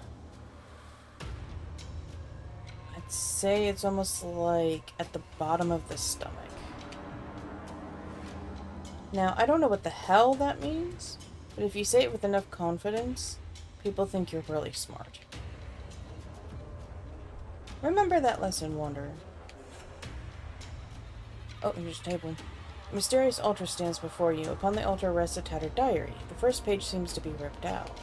I'd say it's almost like at the bottom of the stomach. Now, I don't know what the hell that means, but if you say it with enough confidence, people think you're really smart. Remember that lesson, Wanderer. Oh, here's a table. A mysterious altar stands before you. Upon the altar rests a tattered diary. The first page seems to be ripped out.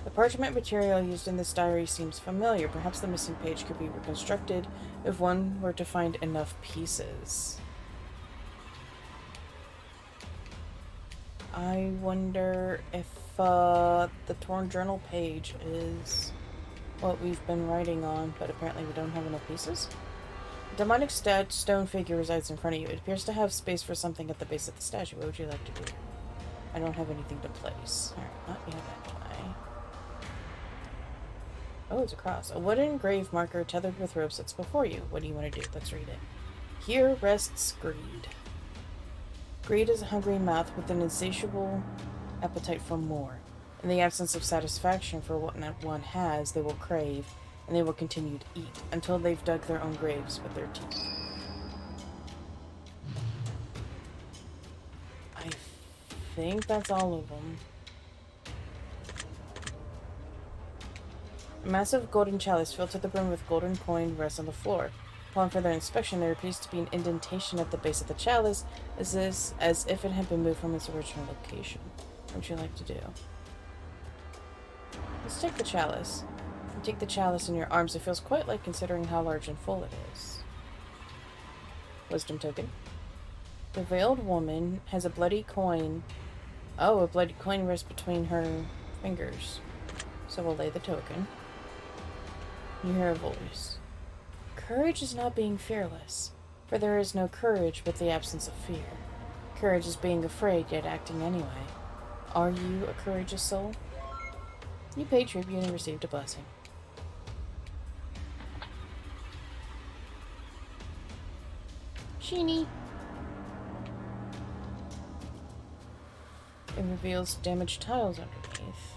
The parchment material used in this diary seems familiar. Perhaps the missing page could be reconstructed if one were to find enough pieces. I wonder if the torn journal page is what we've been writing on, but apparently we don't have enough pieces. A demonic stone figure resides in front of you. It appears to have space for something at the base of the statue. What would you like to do? I don't have anything to place. Alright, not yet anyway. Oh, it's a cross. A wooden grave marker tethered with rope sits before you. What do you want to do? Let's read it. Here rests greed. Greed is a hungry mouth with an insatiable appetite for more. In the absence of satisfaction for what one has, they will crave, and they will continue to eat until they've dug their own graves with their teeth. I think that's all of them. A massive golden chalice filled to the brim with golden coin rests on the floor. Upon further inspection, there appears to be an indentation at the base of the chalice, as if it had been moved from its original location. What would you like to do? Let's take the chalice. You take the chalice in your arms. It feels quite light considering how large and full it is. Wisdom token. The veiled woman has a bloody coin. Oh, a bloody coin rests between her fingers. So we'll lay the token. You hear a voice. Courage is not being fearless, for there is no courage with the absence of fear. Courage is being afraid, yet acting anyway. Are you a courageous soul? You paid tribute and received a blessing. Sheeny. It reveals damaged tiles underneath.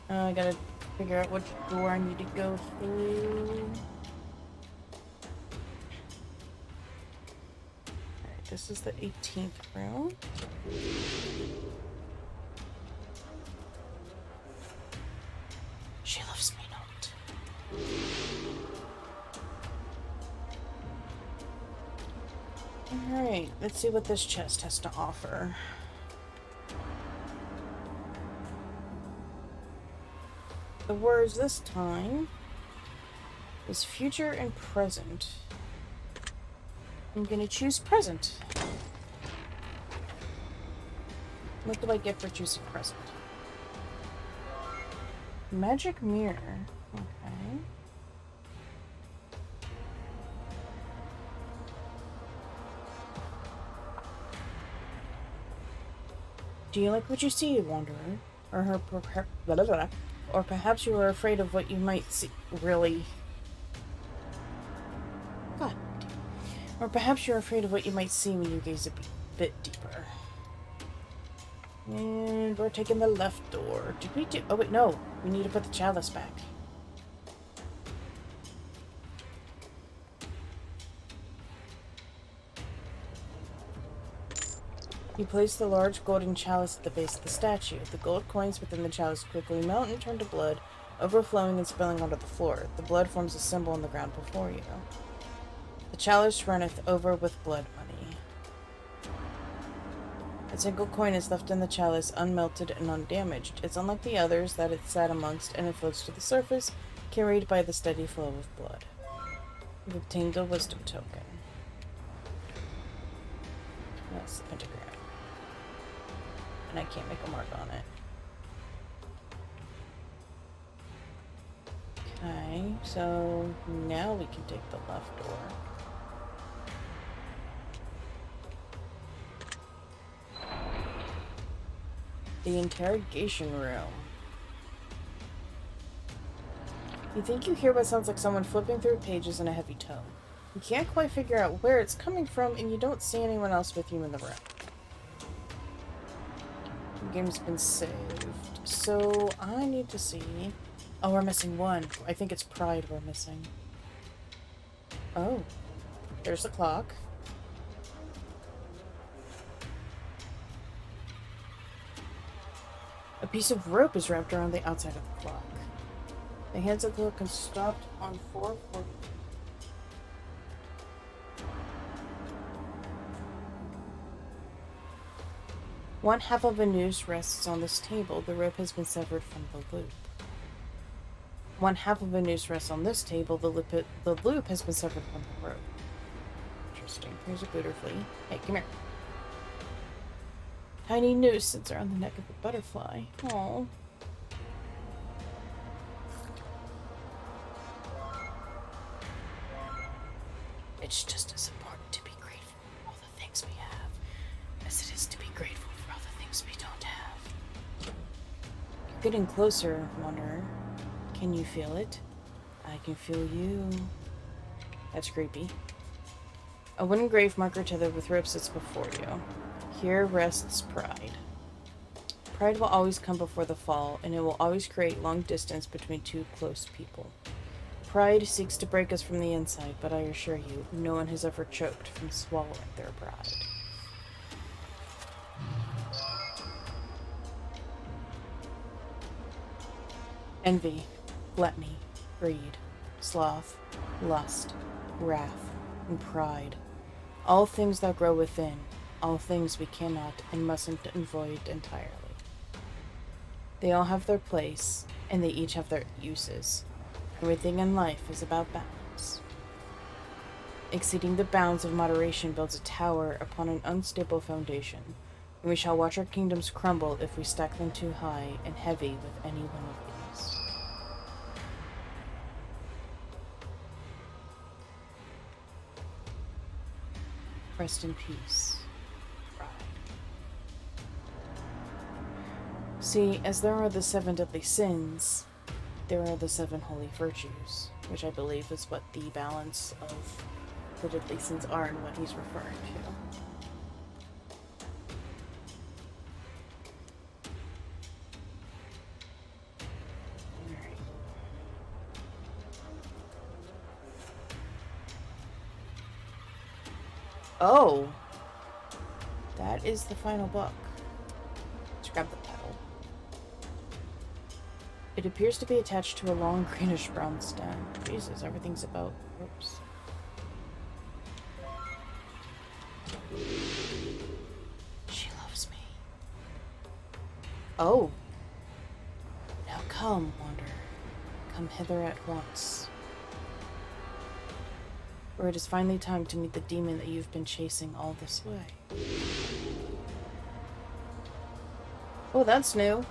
I gotta figure out which door I need to go through. Alright, this is the 18th room. She loves me not. Alright, let's see what this chest has to offer. The words this time is future and present. I'm gonna choose present. What do I get for choosing present? Magic mirror. Okay. Do you like what you see, Wanderer? Or perhaps you are afraid of what you might see. Really? God. Or perhaps you're afraid of what you might see when you gaze a bit deeper. And we're taking the left door. Did we do... Oh, wait, no. We need to put the chalice back. You place the large golden chalice at the base of the statue. The gold coins within the chalice quickly melt and turn to blood overflowing and spilling onto the floor. The blood forms a symbol on the ground before you. The chalice runneth over with blood money. A single coin is left in the chalice, unmelted and undamaged. It's unlike the others that it sat amongst, and it floats to the surface, carried by the steady flow of blood. You've obtained a wisdom token. That's the pentagram. And I can't make a mark on it. Okay, so now we can take the left door. The interrogation room. You think you hear what sounds like someone flipping through pages in a heavy tone. You can't quite figure out where it's coming from, and you don't see anyone else with you in the room. The game's been saved. So I need to see... Oh, we're missing one. I think it's pride we're missing. Oh. There's the clock. A piece of rope is wrapped around the outside of the clock. The hands of the clock are stopped on 4:40. One half of a noose rests on this table. The rope has been severed from the loop. One half of a noose rests on this table. The loop has been severed from the rope. Interesting. Here's a butterfly. Hey, come here. Tiny noose sits around the neck of a butterfly. Aww. It's just as important to be grateful for all the things we have as it is to be grateful for all the things we don't have. You're getting closer, Wanderer. Can you feel it? I can feel you. That's creepy. A wooden grave marker tethered with rope sits before you. Here rests pride. Pride will always come before the fall, and it will always create long distance between two close people. Pride seeks to break us from the inside, but I assure you, no one has ever choked from swallowing their pride. Envy, gluttony, greed, sloth, lust, wrath, and pride. All things that grow within, all things we cannot and mustn't avoid entirely. They all have their place, and they each have their uses. Everything in life is about balance. Exceeding the bounds of moderation builds a tower upon an unstable foundation, and we shall watch our kingdoms crumble if we stack them too high and heavy with any one of these. Rest in peace. See, as there are the 7 deadly sins, there are the 7 holy virtues, which I believe is what the balance of the deadly sins are and what he's referring to. Alright. Oh! That is the final book. Let's grab the pedal. It appears to be attached to a long greenish-brown stem. Jesus, everything's about ropes. She loves me. Oh. Now come, Wanderer. Come hither at once. For it is finally time to meet the demon that you've been chasing all this way. Oh, that's new.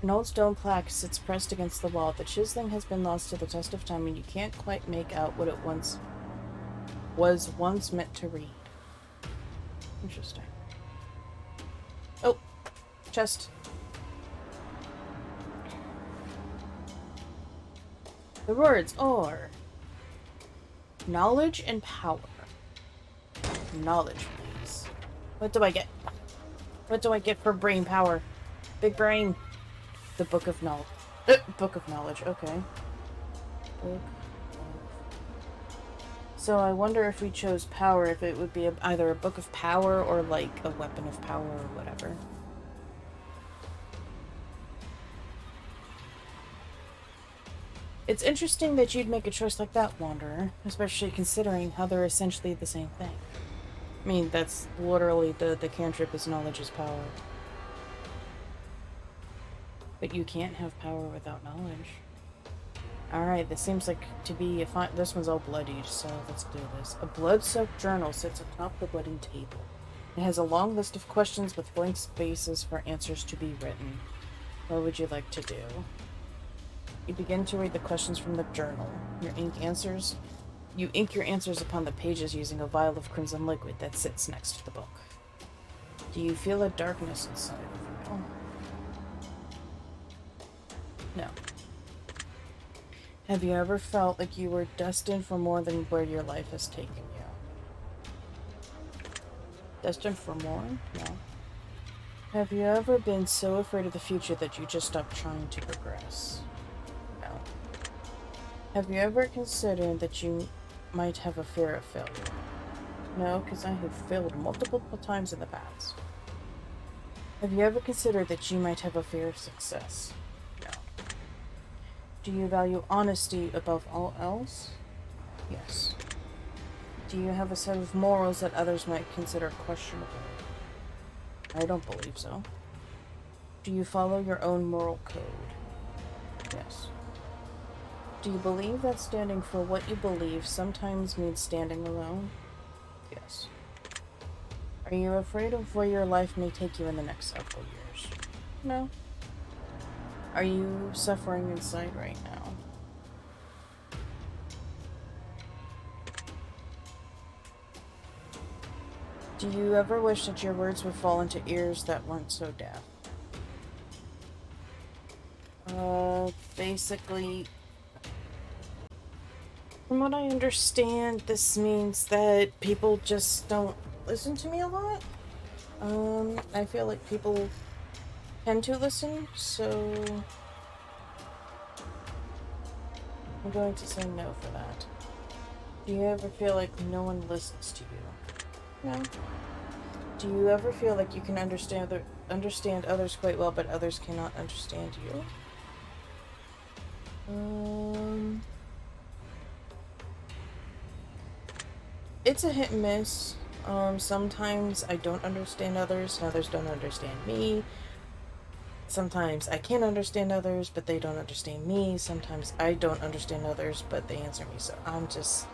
An old stone plaque sits pressed against the wall. The chiseling has been lost to the test of time, and you can't quite make out what it was once meant to read. Interesting. Oh, chest. The words are knowledge and power. Knowledge, please. What do I get? What do I get for brain power? Big brain. The Book of Knowledge. Book of Knowledge, okay. Book of So I wonder if we chose power, if it would be either a book of power or like a weapon of power or whatever. It's interesting that you'd make a choice like that, Wanderer, especially considering how they're essentially the same thing. I mean, that's literally the cantrip is knowledge is power. But you can't have power without knowledge. Alright, this seems like to be a fine. This one's all bloodied, so let's do this. A blood-soaked journal sits atop the bloody table. It has a long list of questions with blank spaces for answers to be written. What would you like to do? You begin to read the questions from the journal. You ink your answers upon the pages using a vial of crimson liquid that sits next to the book. Do you feel a darkness inside of you? No. Have you ever felt like you were destined for more than where your life has taken you? Destined for more? No. Have you ever been so afraid of the future that you just stopped trying to progress? No. Have you ever considered that you might have a fear of failure? No, because I have failed multiple times in the past. Have you ever considered that you might have a fear of success? No. Do you value honesty above all else? Yes. Do you have a set of morals that others might consider questionable? I don't believe so. Do you follow your own moral code? Yes. Do you believe that standing for what you believe sometimes means standing alone? Yes. Are you afraid of where your life may take you in the next several years? No. Are you suffering inside right now? Do you ever wish that your words would fall into ears that weren't so deaf? Basically, from what I understand, this means that people just don't listen to me a lot. I feel like people tend to listen, so I'm going to say no for that. Do you ever feel like no one listens to you? No. Do you ever feel like you can understand others quite well, but others cannot understand you? It's a hit and miss. Sometimes I don't understand others, and others don't understand me. Sometimes I can't understand others, but they don't understand me. Sometimes I don't understand others, but they answer me. So I'm just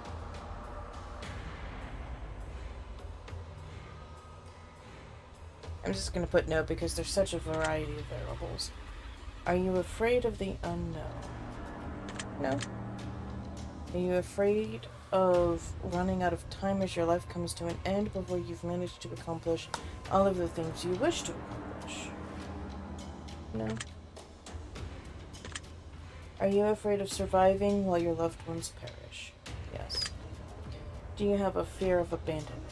gonna put no because there's such a variety of variables. Are you afraid of the unknown? No. Are you afraid of running out of time as your life comes to an end before you've managed to accomplish all of the things you wish to accomplish? No. Are you afraid of surviving while your loved ones perish? Yes. Do you have a fear of abandonment?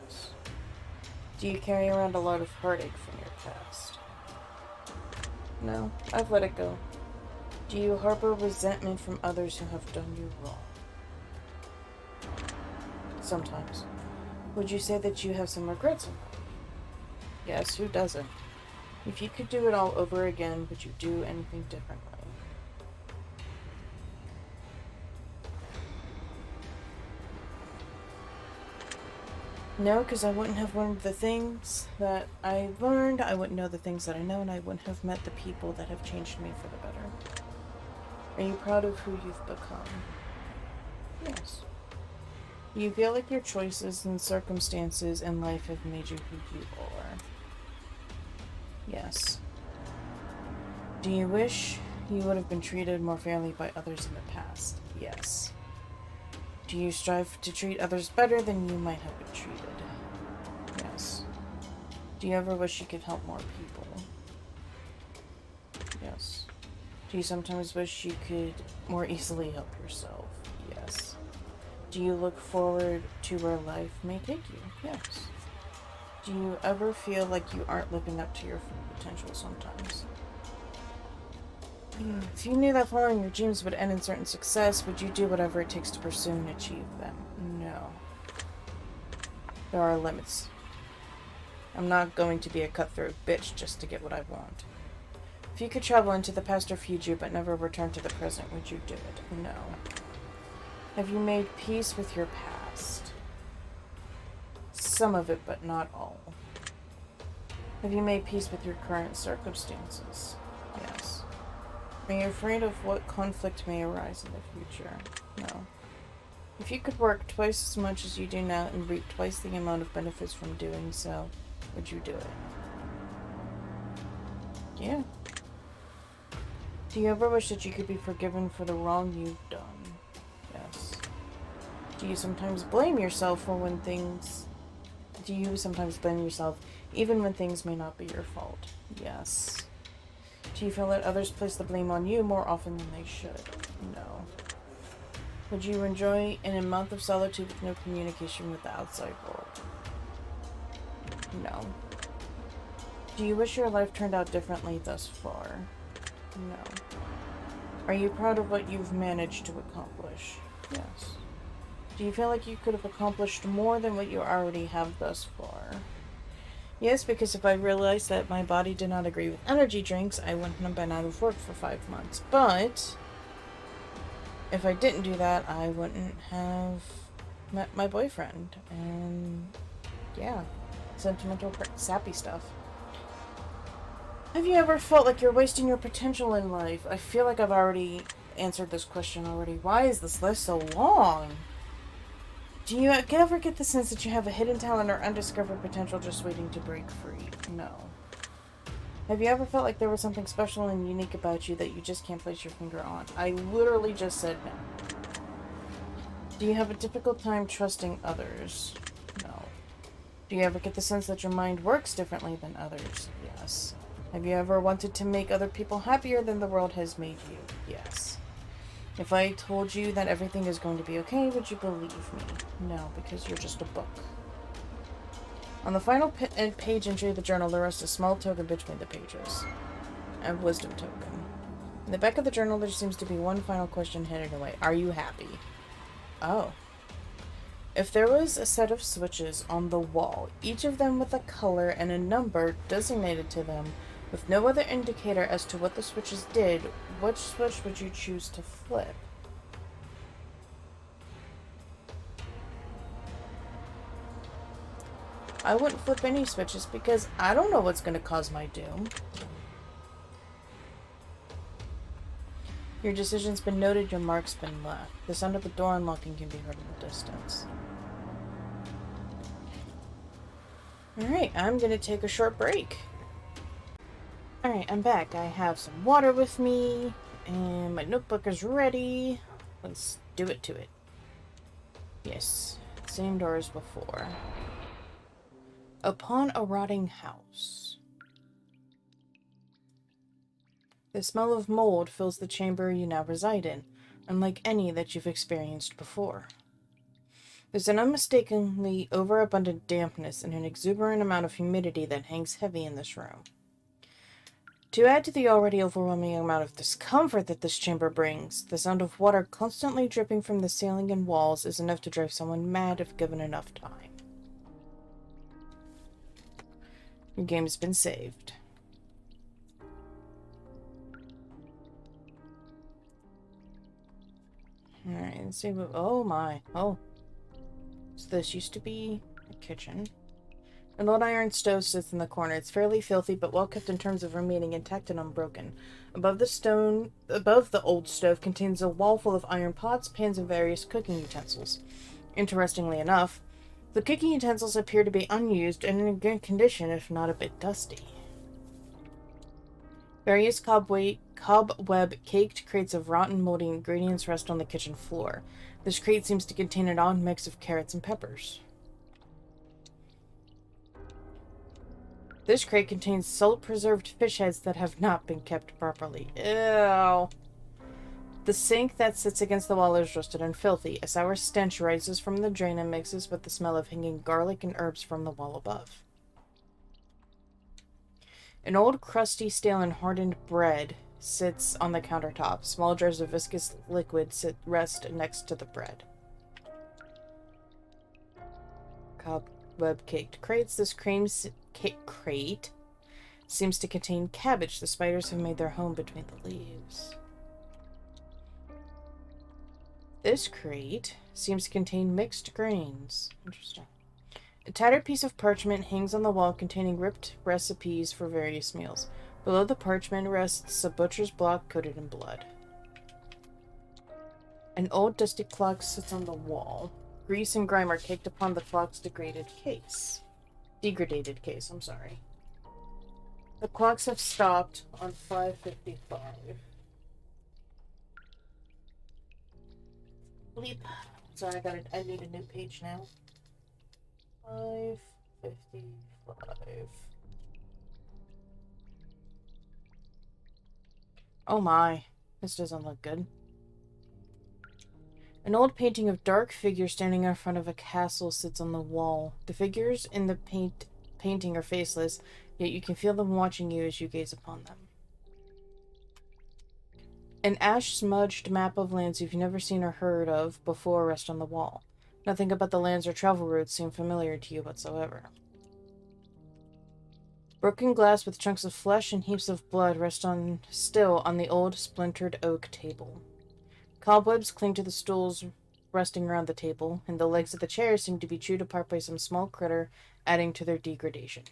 Yes. Do you carry around a lot of heartache from your past? No, I've let it go. Do you harbor resentment from others who have done you wrong? Sometimes. Would you say that you have some regrets in life? Yes, who doesn't? If you could do it all over again, would you do anything differently? No, because I wouldn't have learned the things that I learned, I wouldn't know the things that I know, and I wouldn't have met the people that have changed me for the better. Are you proud of who you've become? Yes. Do you feel like your choices and circumstances in life have made you who you are? Yes. Do you wish you would have been treated more fairly by others in the past? Yes. Do you strive to treat others better than you might have been treated? Yes. Do you ever wish you could help more people? Yes. Do you sometimes wish you could more easily help yourself? Yes. Do you look forward to where life may take you? Yes. Do you ever feel like you aren't living up to your full potential sometimes? If you knew that following your dreams would end in certain success, would you do whatever it takes to pursue and achieve them? No. There are limits. I'm not going to be a cutthroat bitch just to get what I want. If you could travel into the past or future but never return to the present, would you do it? No. Have you made peace with your past? Some of it, but not all. Have you made peace with your current circumstances? Yes. Are you afraid of what conflict may arise in the future? No. If you could work twice as much as you do now and reap twice the amount of benefits from doing so, would you do it? Yeah. Do you ever wish that you could be forgiven for the wrong you've done? Yes. Do you sometimes blame yourself for when things... Do you sometimes blame yourself even when things may not be your fault? Yes. Do you feel that others place the blame on you more often than they should? No. Would you enjoy a month of solitude with no communication with the outside world? No. Do you wish your life turned out differently thus far? No. Are you proud of what you've managed to accomplish? Yes. Do you feel like you could have accomplished more than what you already have thus far? Yes, because if I realized that my body did not agree with energy drinks, I wouldn't have been out of work for 5 months. But if I didn't do that, I wouldn't have met my boyfriend. And yeah, sentimental, sappy stuff. Have you ever felt like you're wasting your potential in life? I feel like I've already answered this question already. Why is this list so long? Do you ever get the sense that you have a hidden talent or undiscovered potential just waiting to break free? No. Have you ever felt like there was something special and unique about you that you just can't place your finger on? I literally just said no. Do you have a difficult time trusting others? No. Do you ever get the sense that your mind works differently than others? Yes. Have you ever wanted to make other people happier than the world has made you? Yes. If I told you that everything is going to be okay, would you believe me? No, because you're just a book. On the final page entry of the journal, there rests a small token between the pages. A wisdom token. In the back of the journal, there seems to be one final question hidden away. Are you happy? Oh. If there was a set of switches on the wall, each of them with a color and a number designated to them, with no other indicator as to what the switches did, which switch would you choose to flip? I wouldn't flip any switches because I don't know what's going to cause my doom. Your decision's been noted, your mark's been left. The sound of the door unlocking can be heard in the distance. Alright, I'm going to take a short break. Alright, I'm back. I have some water with me, and my notebook is ready. Let's do it to it. Yes, same door as before. Upon a rotting house. The smell of mold fills the chamber you now reside in, unlike any that you've experienced before. There's an unmistakably overabundant dampness and an exuberant amount of humidity that hangs heavy in this room. To add to the already overwhelming amount of discomfort that this chamber brings, the sound of water constantly dripping from the ceiling and walls is enough to drive someone mad if given enough time. Your game's been saved. Alright, let's see what... Oh my. Oh. So this used to be a kitchen. An old iron stove sits in the corner. It's fairly filthy, but well kept in terms of remaining intact and unbroken. Above the old stove contains a wall full of iron pots, pans, and various cooking utensils. Interestingly enough, the cooking utensils appear to be unused and in good condition, if not a bit dusty. Various cobweb-caked crates of rotten, moldy ingredients rest on the kitchen floor. This crate seems to contain an odd mix of carrots and peppers. This crate contains salt-preserved fish heads that have not been kept properly. Ew. The sink that sits against the wall is rusted and filthy. A sour stench rises from the drain and mixes with the smell of hanging garlic and herbs from the wall above. An old, crusty, stale, and hardened bread sits on the countertop. Small jars of viscous liquid rest next to the bread. Cobweb-caked crates. This crate seems to contain cabbage. The spiders have made their home between the leaves. This crate seems to contain mixed grains. Interesting. A tattered piece of parchment hangs on the wall containing ripped recipes for various meals. Below the parchment rests a butcher's block coated in blood. An old dusty clock sits on the wall. Grease and grime are caked upon the clock's degraded case. Degraded case, I'm sorry. The clocks have stopped on 5:55. Bleep. Sorry, I need a new page now. 5:55. Oh my, this doesn't look good. An old painting of dark figures standing in front of a castle sits on the wall. The figures in the painting are faceless, yet you can feel them watching you as you gaze upon them. An ash-smudged map of lands you've never seen or heard of before rests on the wall. Nothing about the lands or travel routes seem familiar to you whatsoever. Broken glass with chunks of flesh and heaps of blood rest still on the old splintered oak table. Cobwebs cling to the stools resting around the table, and the legs of the chairs seem to be chewed apart by some small critter, adding to their degradation.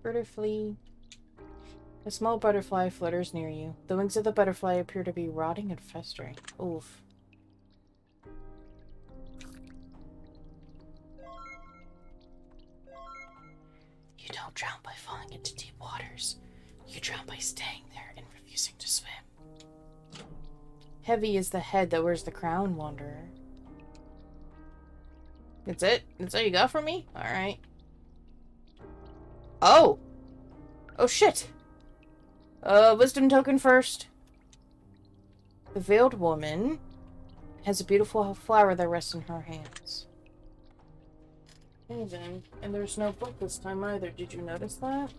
Butterfly. A small butterfly flutters near you. The wings of the butterfly appear to be rotting and festering. Oof. You don't drown by falling into deep waters. You drown by staying there and refusing to swim. Heavy is the head that wears the crown, wanderer. That's it? That's all you got for me? Alright. Oh! Oh shit! Wisdom token first. The veiled woman has a beautiful flower that rests in her hands. Amazing. And there's no book this time either. Did you notice that?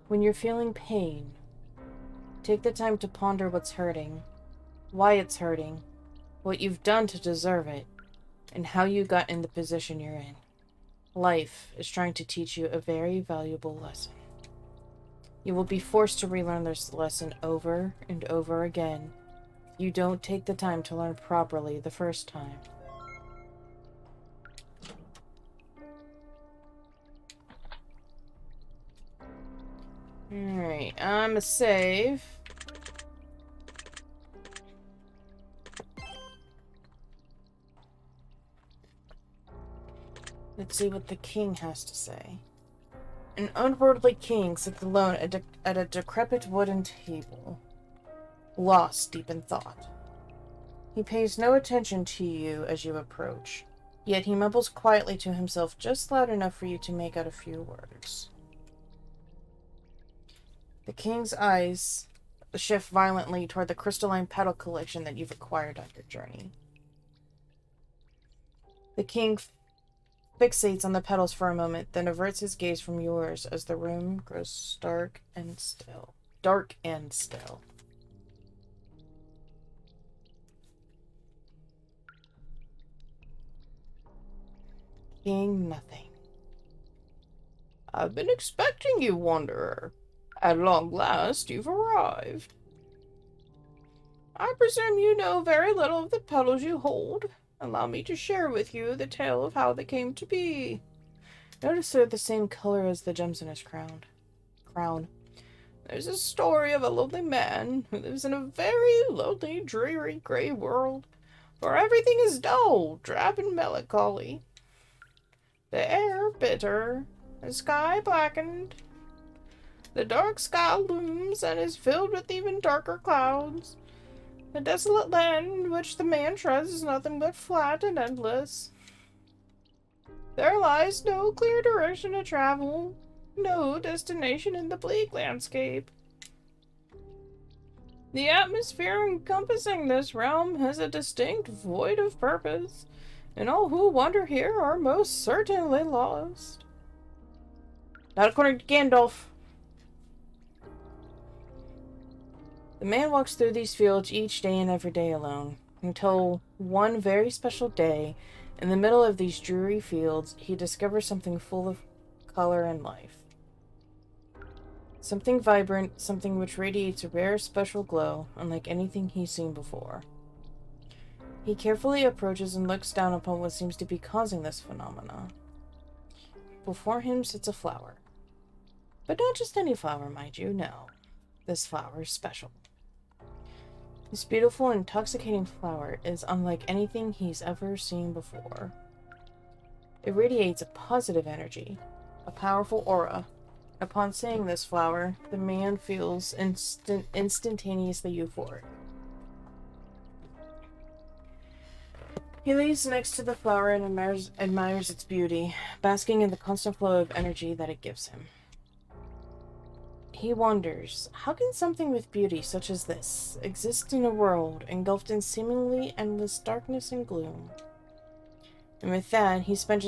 When you're feeling pain, take the time to ponder what's hurting, why it's hurting, what you've done to deserve it, and how you got in the position you're in. Life is trying to teach you a very valuable lesson. You will be forced to relearn this lesson over and over again if you don't take the time to learn properly the first time. Alright, I'm a save. Let's see what the king has to say. An unworldly king sits alone at a decrepit wooden table, lost deep in thought. He pays no attention to you as you approach, yet he mumbles quietly to himself just loud enough for you to make out a few words. The king's eyes shift violently toward the crystalline petal collection that you've acquired on your journey. The king fixates on the petals for a moment, then averts his gaze from yours as the room grows dark and still. Dark and still. King nothing. I've been expecting you, wanderer. At long last, you've arrived. I presume you know very little of the petals you hold. Allow me to share with you the tale of how they came to be. Notice they're the same color as the gems in his crown. There's a story of a lonely man who lives in a very lonely, dreary, grey world, where everything is dull, drab, and melancholy. The air bitter, the sky blackened. The dark sky looms and is filled with even darker clouds. The desolate land in which the man treads is nothing but flat and endless. There lies no clear direction to travel, no destination in the bleak landscape. The atmosphere encompassing this realm has a distinct void of purpose, and all who wander here are most certainly lost. Not according to Gandalf. The man walks through these fields each day and every day alone, until one very special day, in the middle of these dreary fields, he discovers something full of color and life. Something vibrant, something which radiates a rare, special glow, unlike anything he's seen before. He carefully approaches and looks down upon what seems to be causing this phenomena. Before him sits a flower. But not just any flower, mind you, no. This flower is special. This beautiful, intoxicating flower is unlike anything he's ever seen before. It radiates a positive energy, a powerful aura. Upon seeing this flower, the man feels instantaneously euphoric. He lays next to the flower and admires its beauty, basking in the constant flow of energy that it gives him. He wonders, how can something with beauty such as this exist in a world engulfed in seemingly endless darkness and gloom? And with that, he spends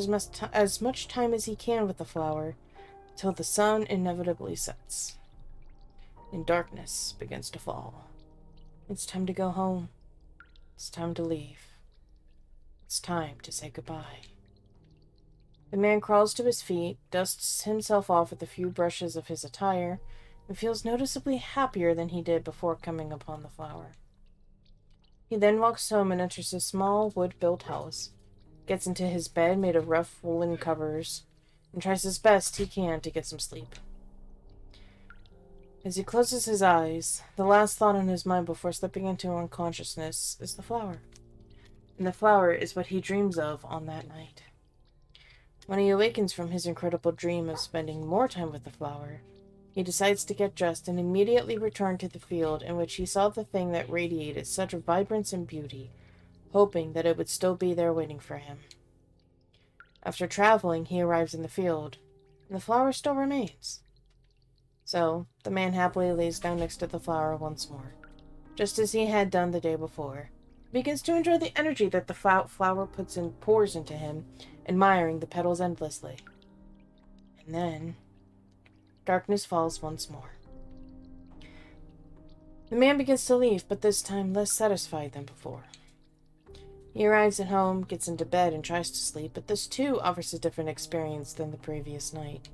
as much time as he can with the flower, till the sun inevitably sets, and darkness begins to fall. It's time to go home. It's time to leave. It's time to say goodbye. The man crawls to his feet, dusts himself off with a few brushes of his attire, and feels noticeably happier than he did before coming upon the flower. He then walks home and enters a small wood-built house, gets into his bed made of rough woolen covers, and tries as best he can to get some sleep. As he closes his eyes, the last thought on his mind before slipping into unconsciousness is the flower. And the flower is what he dreams of on that night. When he awakens from his incredible dream of spending more time with the flower, he decides to get dressed and immediately return to the field in which he saw the thing that radiated such vibrance and beauty, hoping that it would still be there waiting for him. After traveling, he arrives in the field, and the flower still remains. So, the man happily lays down next to the flower once more, just as he had done the day before. He begins to enjoy the energy that the flower pours into him, admiring the petals endlessly. And then, darkness falls once more. The man begins to leave, but this time less satisfied than before. He arrives at home, gets into bed, and tries to sleep, but this too offers a different experience than the previous night.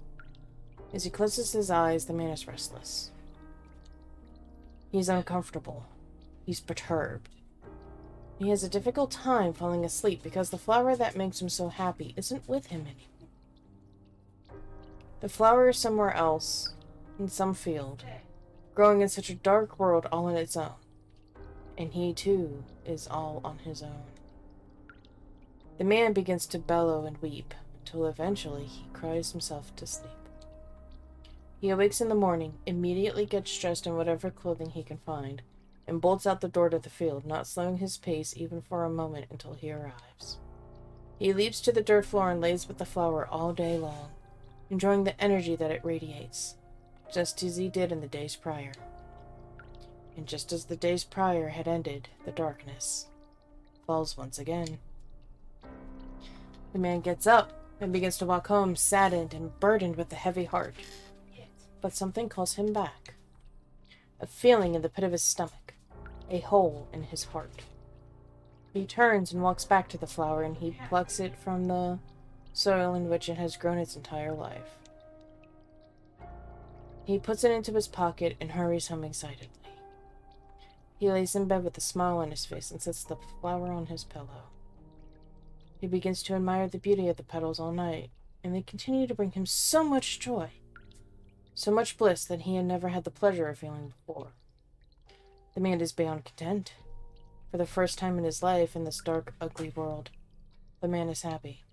As he closes his eyes, the man is restless. He's uncomfortable. He's perturbed. He has a difficult time falling asleep because the flower that makes him so happy isn't with him anymore. The flower is somewhere else, in some field, growing in such a dark world all on its own. And he, too, is all on his own. The man begins to bellow and weep, until eventually he cries himself to sleep. He awakes in the morning, immediately gets dressed in whatever clothing he can find, and bolts out the door to the field, not slowing his pace even for a moment until he arrives. He leaps to the dirt floor and lays with the flower all day long, enjoying the energy that it radiates, just as he did in the days prior. And just as the days prior had ended, the darkness falls once again. The man gets up and begins to walk home, saddened and burdened with a heavy heart. But something calls him back. A feeling in the pit of his stomach. A hole in his heart. He turns and walks back to the flower, and he plucks it from the soil in which it has grown its entire life. He puts it into his pocket and hurries home excitedly. He lays in bed with a smile on his face and sets the flower on his pillow. He begins to admire the beauty of the petals all night, and they continue to bring him so much joy, so much bliss that he had never had the pleasure of feeling before. The man is beyond content. For the first time in his life in this dark, ugly world, the man is happy.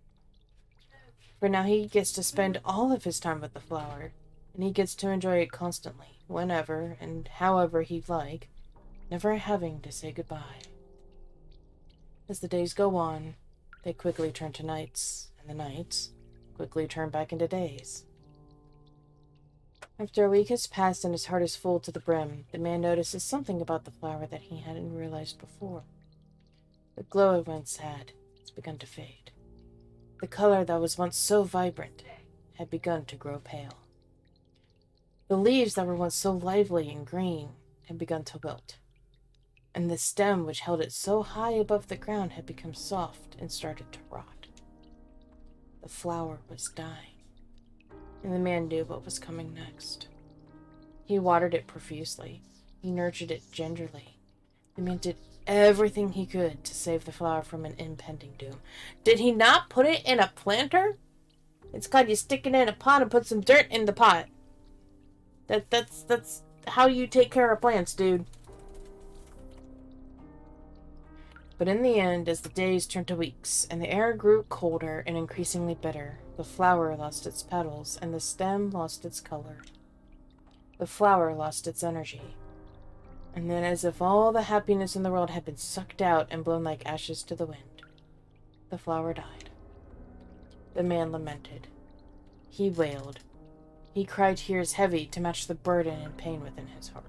For now he gets to spend all of his time with the flower, and he gets to enjoy it constantly, whenever and however he'd like, never having to say goodbye. As the days go on, they quickly turn to nights, and the nights quickly turn back into days. After a week has passed and his heart is full to the brim, the man notices something about the flower that he hadn't realized before. The glow it once had, its begun to fade. The color that was once so vibrant had begun to grow pale. The leaves that were once so lively and green had begun to wilt, and the stem which held it so high above the ground had become soft and started to rot. The flower was dying, and the man knew what was coming next. He watered it profusely. He nurtured it gingerly. The man did everything he could to save the flower from an impending doom. Did he not put it in a planter? It's called you stick it in a pot and put some dirt in the pot. That's how you take care of plants, dude. But in the end, as the days turned to weeks, and the air grew colder and increasingly bitter, the flower lost its petals, and the stem lost its color. The flower lost its energy. And then, as if all the happiness in the world had been sucked out and blown like ashes to the wind, the flower died. The man lamented. He wailed. He cried tears heavy to match the burden and pain within his heart.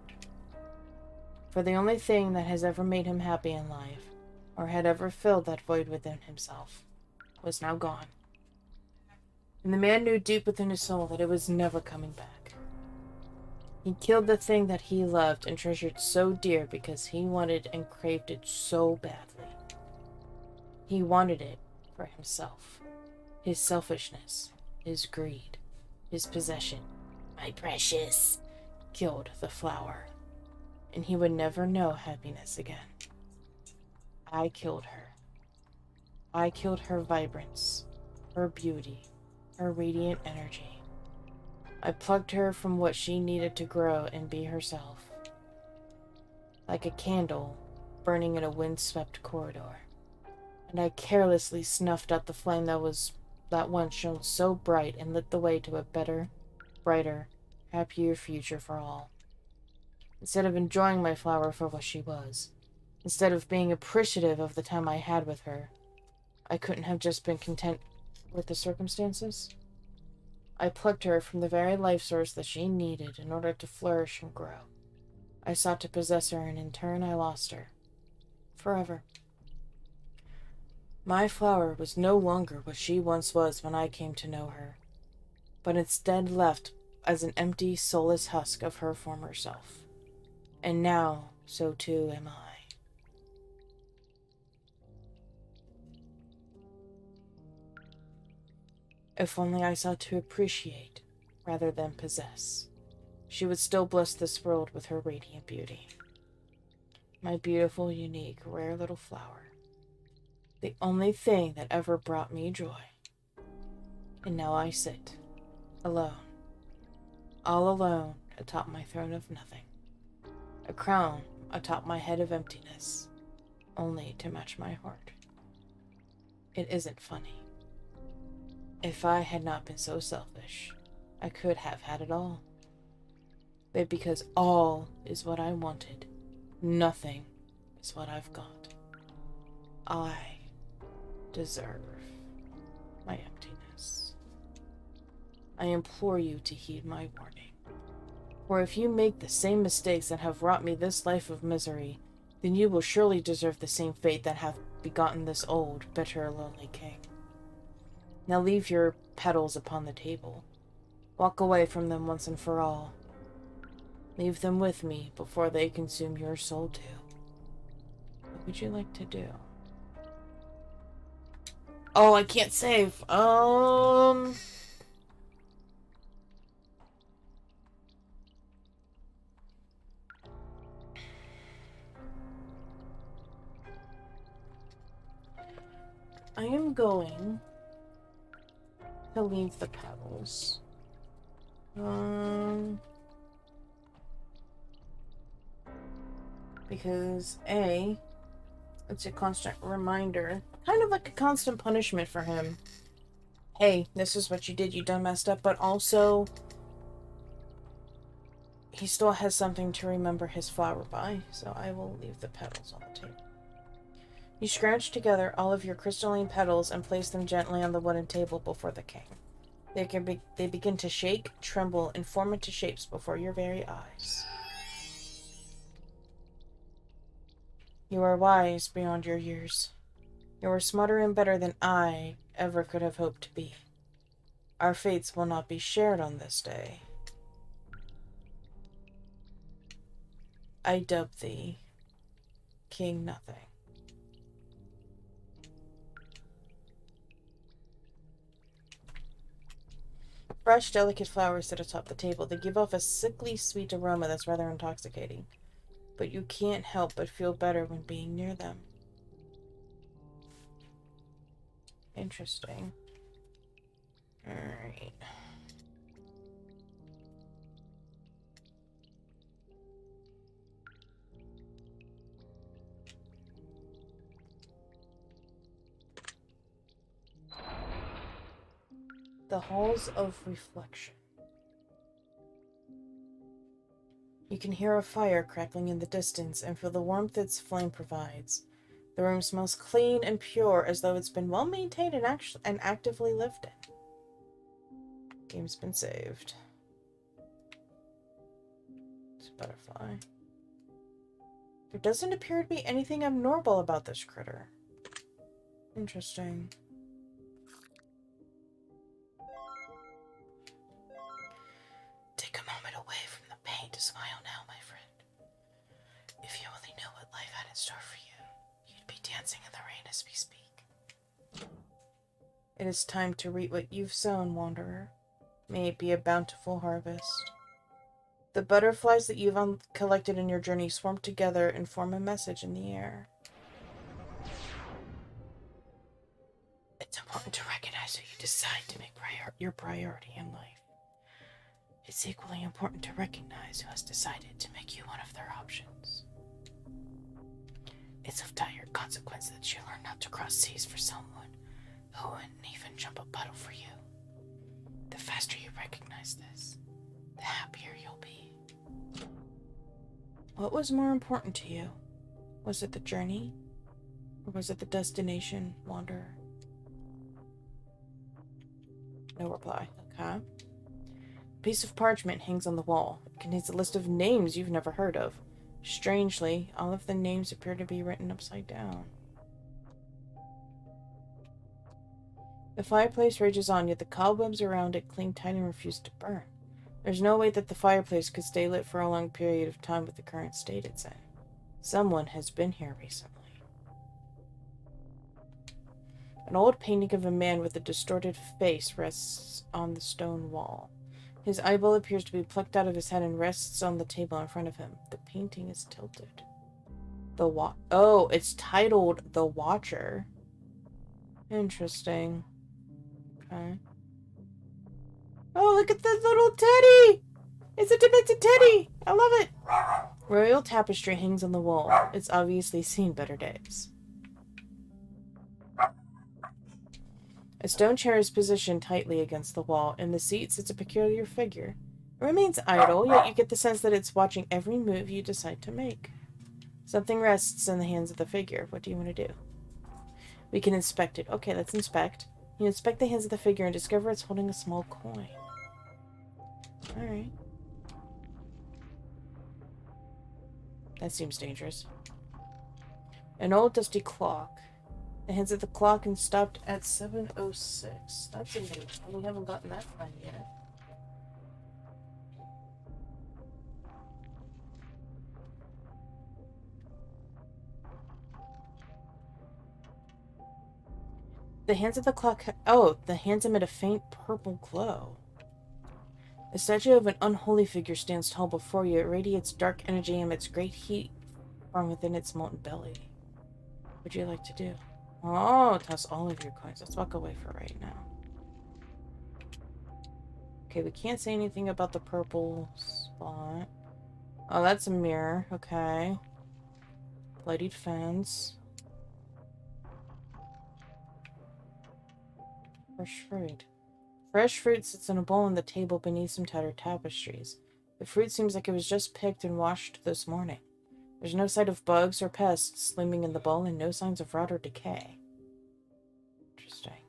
For the only thing that has ever made him happy in life, or had ever filled that void within himself, was now gone. And the man knew deep within his soul that it was never coming back. He killed the thing that he loved and treasured so dear because he wanted and craved it so badly. He wanted it for himself. His selfishness, his greed, his possession, my precious, killed the flower, and he would never know happiness again. I killed her. I killed her vibrance, her beauty, her radiant energy. I plucked her from what she needed to grow and be herself, like a candle burning in a windswept corridor, and I carelessly snuffed out the flame that once shone so bright and lit the way to a better, brighter, happier future for all. Instead of enjoying my flower for what she was, instead of being appreciative of the time I had with her, I couldn't have just been content with the circumstances. I plucked her from the very life source that she needed in order to flourish and grow. I sought to possess her, and in turn I lost her. Forever. My flower was no longer what she once was when I came to know her, but instead left as an empty, soulless husk of her former self. And now, so too am I. If only I sought to appreciate rather than possess, she would still bless this world with her radiant beauty. My beautiful, unique, rare little flower. The only thing that ever brought me joy. And now I sit, alone, all alone atop my throne of nothing. A crown atop my head of emptiness, only to match my heart. It isn't funny. If I had not been so selfish, I could have had it all. But because all is what I wanted, nothing is what I've got. I deserve my emptiness. I implore you to heed my warning. For if you make the same mistakes that have wrought me this life of misery, then you will surely deserve the same fate that hath begotten this old, bitter, lonely king. Now leave your petals upon the table. Walk away from them once and for all. Leave them with me before they consume your soul too. What would you like to do? Oh, I can't save. I am going to leave the petals. Because A, it's a constant reminder, kind of like a constant punishment for him. Hey, this is what you did, you done messed up, but also he still has something to remember his flower by, so I will leave the petals on the table. You scrounge together all of your crystalline petals and place them gently on the wooden table before the king. They begin to shake, tremble, and form into shapes before your very eyes. You are wise beyond your years. You are smarter and better than I ever could have hoped to be. Our fates will not be shared on this day. I dub thee King Nothing. Fresh, delicate flowers sit atop the table. They give off a sickly sweet aroma that's rather intoxicating. But you can't help but feel better when being near them. Interesting. Alright. The Halls of Reflection. You can hear a fire crackling in the distance and feel the warmth its flame provides. The room smells clean and pure, as though it's been well maintained and actively lived in. Game's been saved. It's a butterfly. There doesn't appear to be anything abnormal about this critter. Interesting. Take a moment away from the pain to smile now, my friend. If you only knew what life had in store for you, you'd be dancing in the rain as we speak. It is time to reap what you've sown, wanderer. May it be a bountiful harvest. The butterflies that you've collected in your journey swarm together and form a message in the air. It's important to recognize who you decide to make your priority in life. It's equally important to recognize who has decided to make you one of their options. It's of dire consequence that you learn not to cross seas for someone who wouldn't even jump a puddle for you. The faster you recognize this, the happier you'll be. What was more important to you? Was it the journey? Or was it the destination, wanderer? No reply. Okay. A piece of parchment hangs on the wall. It contains a list of names you've never heard of. Strangely, all of the names appear to be written upside down. The fireplace rages on, yet the cobwebs around it cling tight and refuse to burn. There's no way that the fireplace could stay lit for a long period of time with the current state it's in. Someone has been here recently. An old painting of a man with a distorted face rests on the stone wall. His eyeball appears to be plucked out of his head and rests on the table in front of him. The painting is tilted. Oh, it's titled The Watcher. Interesting. Okay. Oh, look at the little teddy! It's a demented teddy! I love it! Royal tapestry hangs on the wall. It's obviously seen better days. A stone chair is positioned tightly against the wall. In the seat sits a peculiar figure. It remains idle, yet you get the sense that it's watching every move you decide to make. Something rests in the hands of the figure. What do you want to do? We can inspect it. Okay, let's inspect. You inspect the hands of the figure and discover it's holding a small coin. Alright. That seems dangerous. An old dusty clock. The hands of the clock and stopped at 7:06. That's a new one. We haven't gotten that far yet. The hands of the clock... the hands emit a faint purple glow. A statue of an unholy figure stands tall before you. It radiates dark energy and emits great heat from within its molten belly. What would you like to do? Oh, toss all of your coins. Let's walk away for right now. Okay, we can't say anything about the purple spot. Oh, that's a mirror. Okay. Bloodied fence. Fresh fruit. Fresh fruit sits in a bowl on the table beneath some tattered tapestries. The fruit seems like it was just picked and washed this morning. There's no sight of bugs or pests looming in the bowl and no signs of rot or decay. Interesting.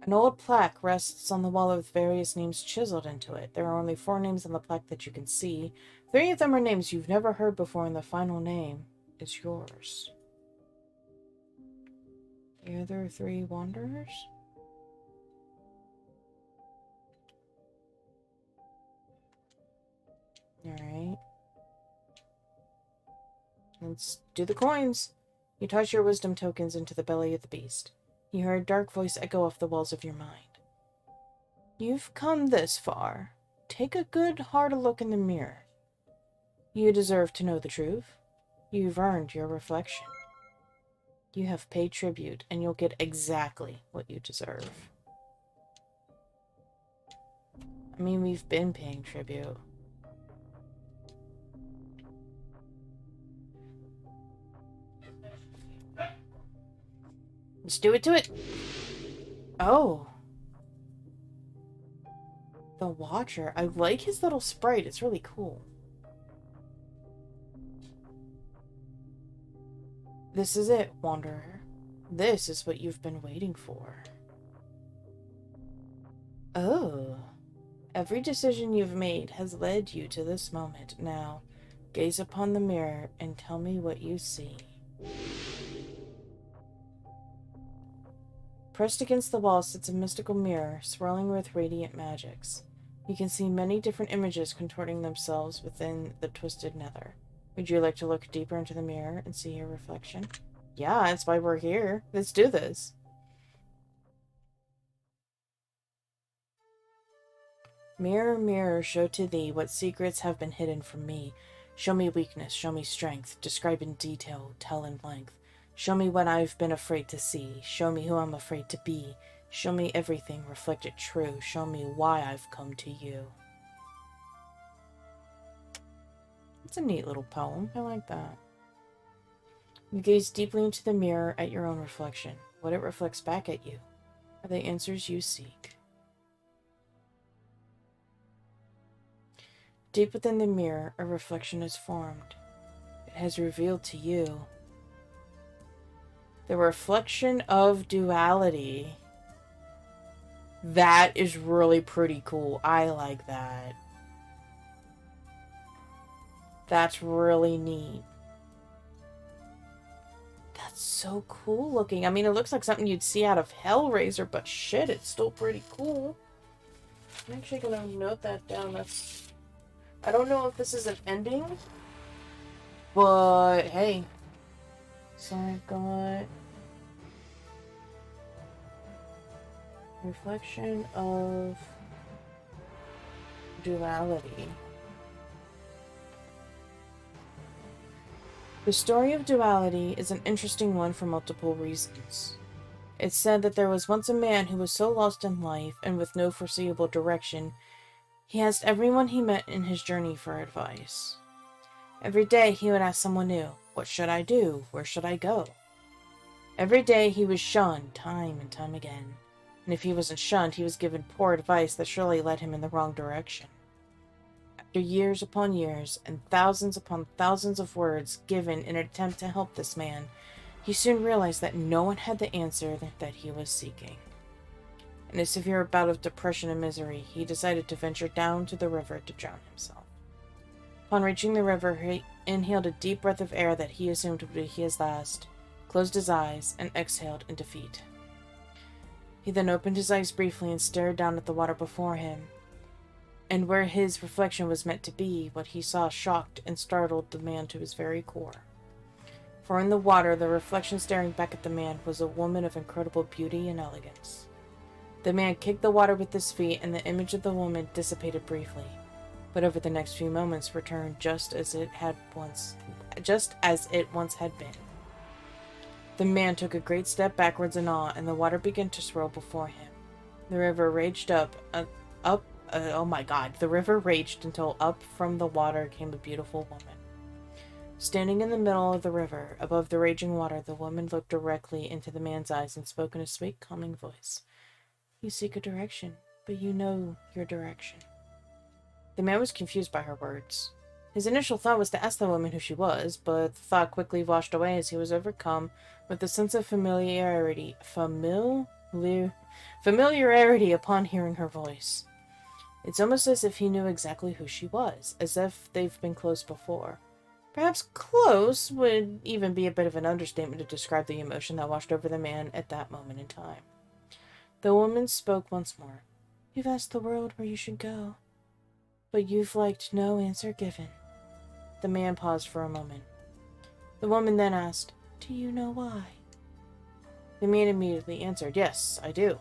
An old plaque rests on the wall with various names chiseled into it. There are only 4 names on the plaque that you can see. 3 of them are names you've never heard before, and the final name is yours. The other 3 wanderers? Alright. Let's do the coins. You toss your wisdom tokens into the belly of the beast. You hear a dark voice echo off the walls of your mind. You've come this far. Take a good, hard look in the mirror. You deserve to know the truth. You've earned your reflection. You have paid tribute, and you'll get exactly what you deserve. I mean, we've been paying tribute. Let's do it to it! Oh. The Watcher. I like his little sprite. It's really cool. This is it, Wanderer. This is what you've been waiting for. Oh. Every decision you've made has led you to this moment. Now, gaze upon the mirror and tell me what you see. Pressed against the wall sits a mystical mirror, swirling with radiant magics. You can see many different images contorting themselves within the twisted nether. Would you like to look deeper into the mirror and see your reflection? Yeah, that's why we're here. Let's do this. Mirror, mirror, show to thee what secrets have been hidden from me. Show me weakness, show me strength. Describe in detail, tell in length. Show me what I've been afraid to see. Show me who I'm afraid to be. Show me everything, reflect it true. Show me why I've come to you. It's a neat little poem. I like that. You gaze deeply into the mirror at your own reflection. What it reflects back at you are the answers you seek. Deep within the mirror, a reflection is formed. It has revealed to you the reflection of duality. That is really pretty cool. I like that. That's really neat. That's so cool looking. I mean, it looks like something you'd see out of Hellraiser, but shit, it's still pretty cool. I'm actually gonna note that down. I don't know if this is an ending, but hey. So I got reflection of duality. The story of duality is an interesting one for multiple reasons. It's said that there was once a man who was so lost in life and with no foreseeable direction, he asked everyone he met in his journey for advice. Every day he would ask someone new, what should I do? Where should I go? Every day he was shunned time and time again. And if he wasn't shunned, he was given poor advice that surely led him in the wrong direction. After years upon years and thousands upon thousands of words given in an attempt to help this man, he soon realized that no one had the answer that he was seeking. In a severe bout of depression and misery, he decided to venture down to the river to drown himself. Upon reaching the river, he inhaled a deep breath of air that he assumed would be his last, closed his eyes, and exhaled in defeat. He then opened his eyes briefly and stared down at the water before him, and where his reflection was meant to be, what he saw shocked and startled the man to his very core. For in the water, the reflection staring back at the man was a woman of incredible beauty and elegance. The man kicked the water with his feet, and the image of the woman dissipated briefly, but over the next few moments returned just as it once had been. The man took a great step backwards in awe, and the water began to swirl before him. The river raged oh my god, the river raged until up from the water came a beautiful woman. Standing in the middle of the river, above the raging water, the woman looked directly into the man's eyes and spoke in a sweet, calming voice. You seek a direction, but you know your direction. The man was confused by her words. His initial thought was to ask the woman who she was, but the thought quickly washed away as he was overcome with a sense of familiarity upon hearing her voice. It's almost as if he knew exactly who she was, as if they've been close before. Perhaps close would even be a bit of an understatement to describe the emotion that washed over the man at that moment in time. The woman spoke once more. You've asked the world where you should go, but you've liked no answer given. The man paused for a moment. The woman then asked, Do you know why? The man immediately answered, Yes, I do.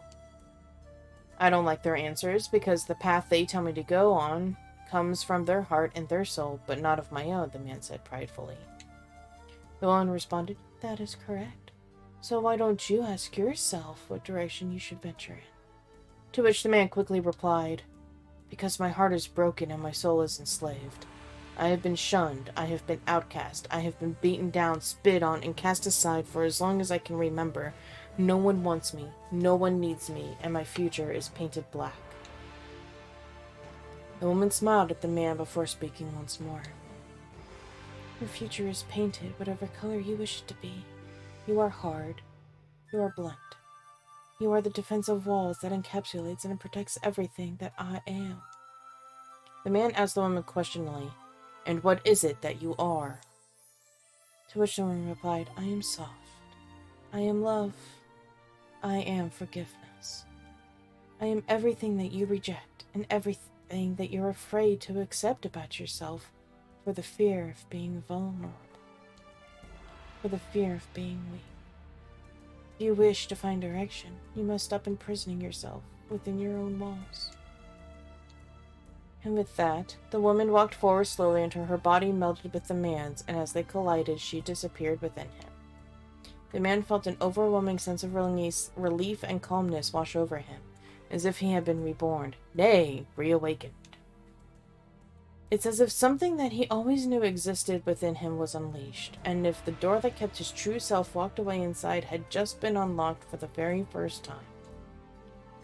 I don't like their answers because the path they tell me to go on comes from their heart and their soul, but not of my own, the man said pridefully. The woman responded, That is correct. So why don't you ask yourself what direction you should venture in? To which the man quickly replied, Because my heart is broken and my soul is enslaved. I have been shunned, I have been outcast, I have been beaten down, spit on, and cast aside for as long as I can remember. No one wants me, no one needs me, and my future is painted black. The woman smiled at the man before speaking once more. Your future is painted whatever color you wish it to be. You are hard. You are blunt. You are the defensive walls that encapsulates and protects everything that I am. The man asked the woman questioningly, And what is it that you are? To which the woman replied, I am soft. I am love. I am forgiveness. I am everything that you reject and everything that you're afraid to accept about yourself for the fear of being vulnerable, for the fear of being weak. If you wish to find direction, you must stop imprisoning yourself within your own walls. And with that, the woman walked forward slowly until her body melded with the man's, and as they collided, she disappeared within him. The man felt an overwhelming sense of relief and calmness wash over him, as if he had been reborn, nay, reawakened. It's as if something that he always knew existed within him was unleashed, and if the door that kept his true self locked away inside had just been unlocked for the very first time.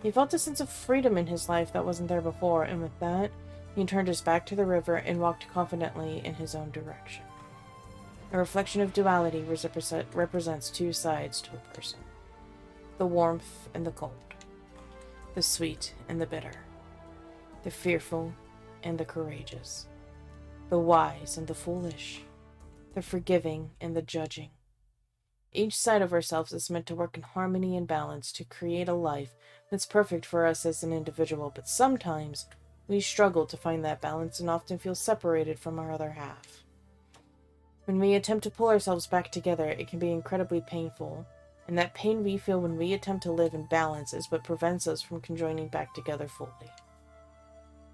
He felt a sense of freedom in his life that wasn't there before, and with that, he turned his back to the river and walked confidently in his own direction. A reflection of duality represents two sides to a person. The warmth and the cold. The sweet and the bitter. The fearful and the courageous. The wise and the foolish. The forgiving and the judging. Each side of ourselves is meant to work in harmony and balance to create a life that's perfect for us as an individual, but sometimes we struggle to find that balance and often feel separated from our other half. When we attempt to pull ourselves back together, it can be incredibly painful, and that pain we feel when we attempt to live in balance is what prevents us from conjoining back together fully.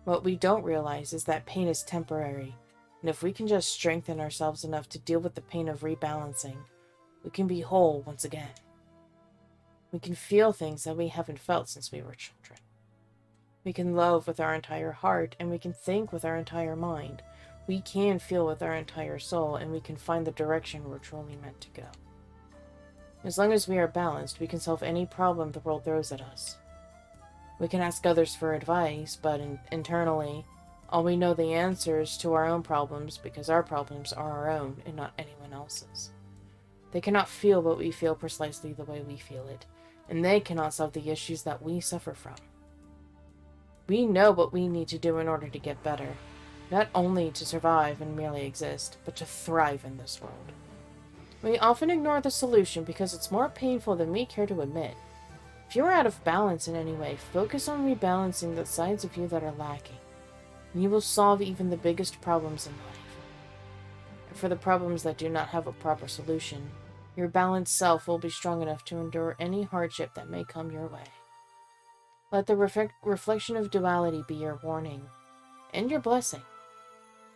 What we don't realize is that pain is temporary, and if we can just strengthen ourselves enough to deal with the pain of rebalancing, we can be whole once again. We can feel things that we haven't felt since we were children. We can love with our entire heart, and we can think with our entire mind. We can feel with our entire soul, and we can find the direction we're truly meant to go. As long as we are balanced, we can solve any problem the world throws at us. We can ask others for advice, but internally, all we know the answers to our own problems because our problems are our own and not anyone else's. They cannot feel what we feel precisely the way we feel it, and they cannot solve the issues that we suffer from. We know what we need to do in order to get better, not only to survive and merely exist, but to thrive in this world. We often ignore the solution because it's more painful than we care to admit. If you are out of balance in any way, focus on rebalancing the sides of you that are lacking, and you will solve even the biggest problems in life. And for the problems that do not have a proper solution, your balanced self will be strong enough to endure any hardship that may come your way. Let the reflection of duality be your warning and your blessing,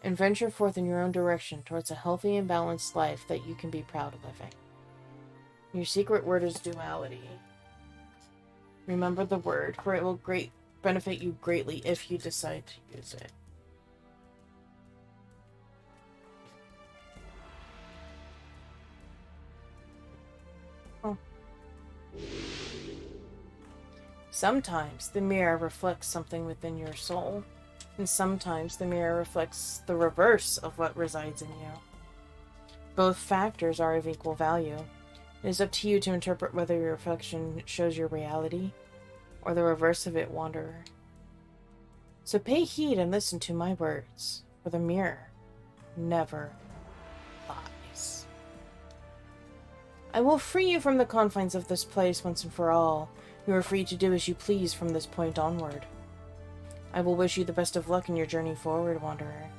and venture forth in your own direction towards a healthy and balanced life that you can be proud of living. Your secret word is duality. Remember the word, for it will benefit you greatly if you decide to use it. Oh. Sometimes the mirror reflects something within your soul, and sometimes the mirror reflects the reverse of what resides in you. Both factors are of equal value. It is up to you to interpret whether your reflection shows your reality, or the reverse of it, wanderer. So pay heed and listen to my words, for the mirror never I will free you from the confines of this place once and for all. You are free to do as you please from this point onward. I will wish you the best of luck in your journey forward, Wanderer.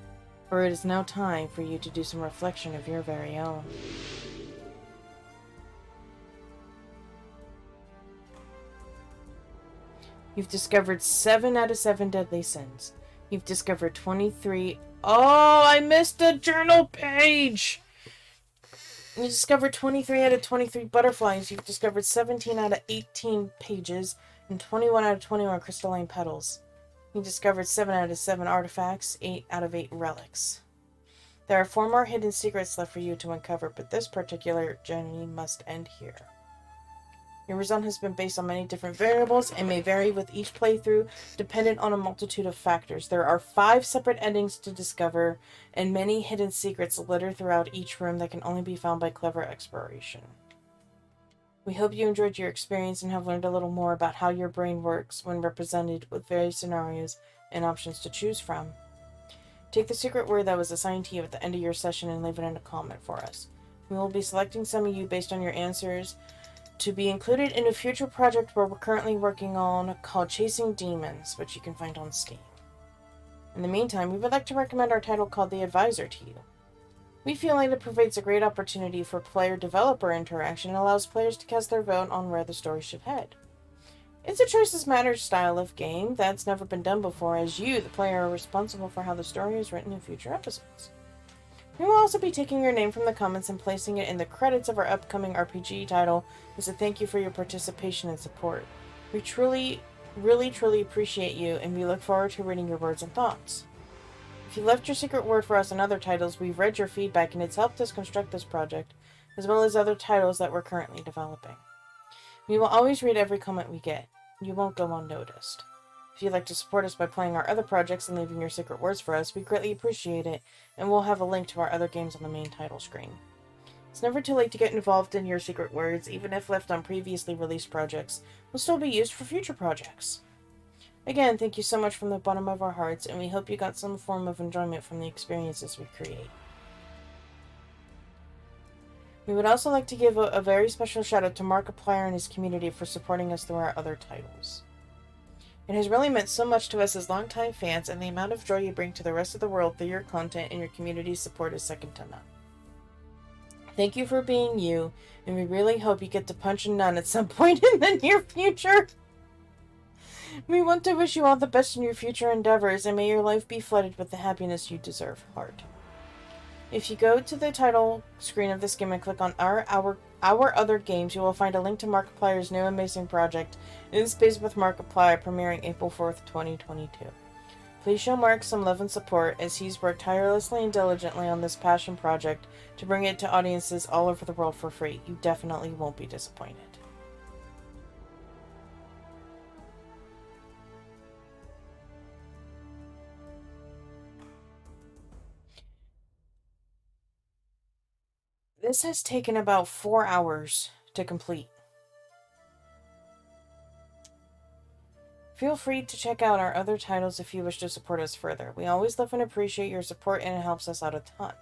For it is now time for you to do some reflection of your very own. You've discovered 7 out of 7 deadly sins. You've discovered 23... Oh, I missed a journal page! You discovered 23 out of 23 butterflies. You've discovered 17 out of 18 pages and 21 out of 21 crystalline petals. You discovered 7 out of 7 artifacts, 8 out of 8 relics. There are 4 more hidden secrets left for you to uncover, but this particular journey must end here. Your result has been based on many different variables and may vary with each playthrough, dependent on a multitude of factors. There are 5 separate endings to discover, and many hidden secrets littered throughout each room that can only be found by clever exploration. We hope you enjoyed your experience and have learned a little more about how your brain works when represented with various scenarios and options to choose from. Take the secret word that was assigned to you at the end of your session and leave it in a comment for us. We will be selecting some of you based on your answers to be included in a future project we're currently working on called Chasing Demons, which you can find on Steam. In the meantime, we would like to recommend our title called The Advisor to you. We feel like it provides a great opportunity for player-developer interaction and allows players to cast their vote on where the story should head. It's a choices matter style of game that's never been done before, as you, the player, are responsible for how the story is written in future episodes. We will also be taking your name from the comments and placing it in the credits of our upcoming RPG title as a thank you for your participation and support. We truly appreciate you, and we look forward to reading your words and thoughts. If you left your secret word for us in other titles, we've read your feedback and it's helped us construct this project, as well as other titles that we're currently developing. We will always read every comment we get. You won't go unnoticed. If you'd like to support us by playing our other projects and leaving your secret words for us, we greatly appreciate it, and we'll have a link to our other games on the main title screen. It's never too late to get involved in your secret words, even if left on previously released projects, will still be used for future projects. Again, thank you so much from the bottom of our hearts, and we hope you got some form of enjoyment from the experiences we create. We would also like to give a very special shout out to Markiplier and his community for supporting us through our other titles. It has really meant so much to us as longtime fans, and the amount of joy you bring to the rest of the world through your content and your community's support is second to none. Thank you for being you, and we really hope you get to punch a nun at some point in the near future. We want to wish you all the best in your future endeavors, and may your life be flooded with the happiness you deserve, Heart. If you go to the title screen of this game and click on our other games, you will find a link to Markiplier's new amazing project, In Space with Markiplier, premiering April 4th, 2022. Please show Mark some love and support, as he's worked tirelessly and diligently on this passion project to bring it to audiences all over the world for free. You definitely won't be disappointed. This has taken about 4 hours to complete. Feel free to check out our other titles if you wish to support us further. We always love and appreciate your support, and it helps us out a ton.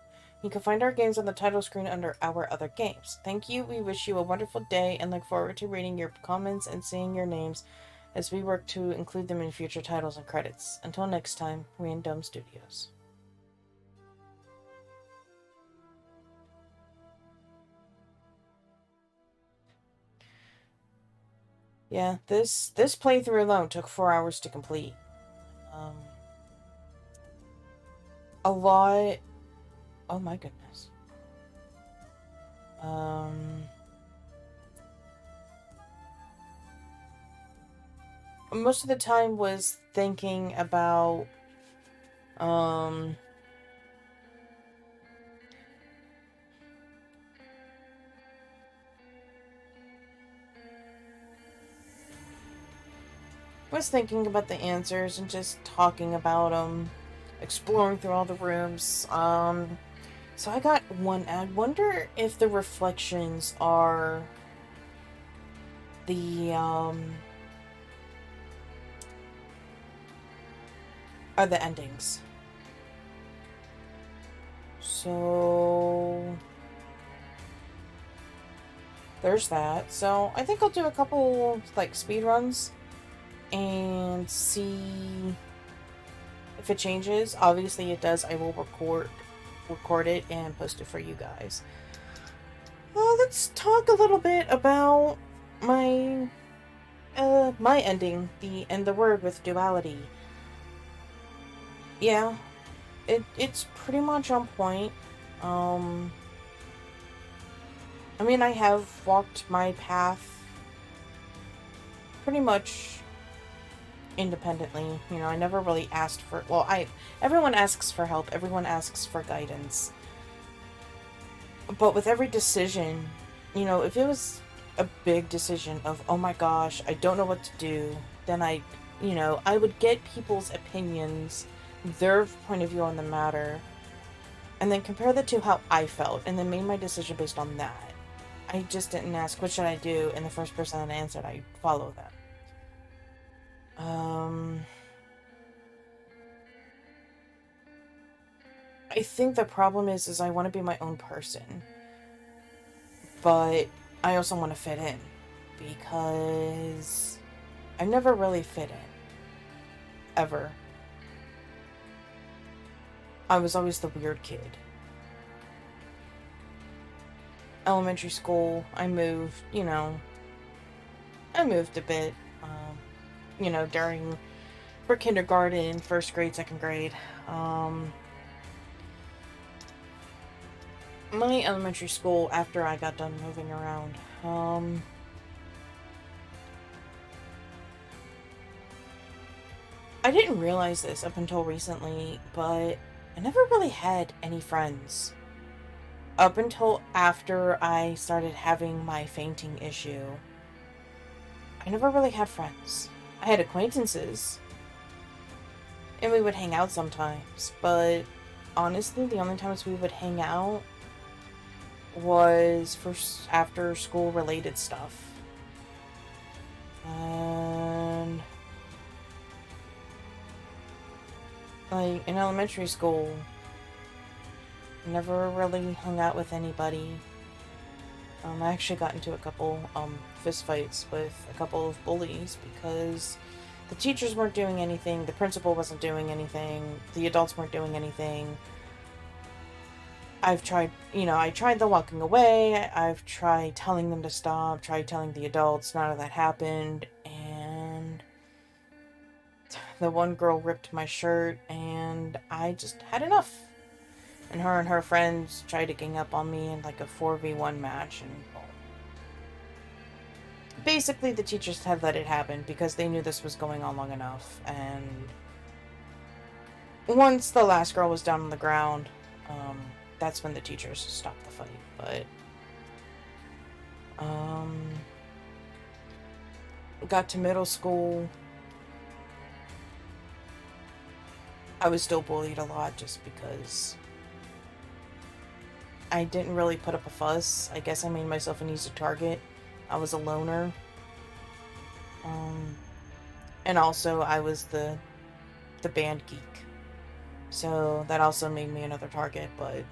You can find our games on the title screen under Our Other Games. Thank you, we wish you a wonderful day, and look forward to reading your comments and seeing your names as we work to include them in future titles and credits. Until next time, Random Studios. Yeah, this playthrough alone took 4 hours to complete. A lot... Oh my goodness. Most of the time was thinking about, was thinking about the answers and just talking about them, exploring through all the rooms. So I got one. I wonder if the reflections are the endings. So there's that. So I think I'll do a couple like speed runs and see if it changes. Obviously it does. I will record it and post it for you guys. Well, let's talk a little bit about my my ending, the end the word with duality. Yeah, it's pretty much on point. Um I mean, I have walked my path pretty much independently. You know, I never really asked for, well, I everyone asks for help, everyone asks for guidance. But with every decision, you know, if it was a big decision of, oh my gosh, I don't know what to do, then I would get people's opinions, their point of view on the matter, and then compare that to how I felt, and then made my decision based on that. I just didn't ask, what should I do? And the first person that answered, I follow them. Um, I think the problem is I want to be my own person, but I also want to fit in because I never really fit in, ever. I was always the weird kid. Elementary school, I moved a bit, during, for kindergarten, first grade, second grade. My elementary school, after I got done moving around, I didn't realize this up until recently, but I never really had any friends. Up until after I started having my fainting issue, I never really had friends. I had acquaintances, and we would hang out sometimes, but honestly, the only times we would hang out was for after school related stuff. And like in elementary school, I never really hung out with anybody. I actually got into a couple fist fights with a couple of bullies because the teachers weren't doing anything, the principal wasn't doing anything, the adults weren't doing anything. I tried the walking away, I've tried telling them to stop, tried telling the adults, none of that happened, and the one girl ripped my shirt, and I just had enough. And her friends tried to gang up on me in like a 4v1 match, and basically the teachers had let it happen because they knew this was going on long enough. And once the last girl was down on the ground, that's when the teachers stopped the fight. But got to middle school, I was still bullied a lot just because I didn't really put up a fuss. I guess I made myself an easy target. I was a loner. And also I was the band geek. So that also made me another target, but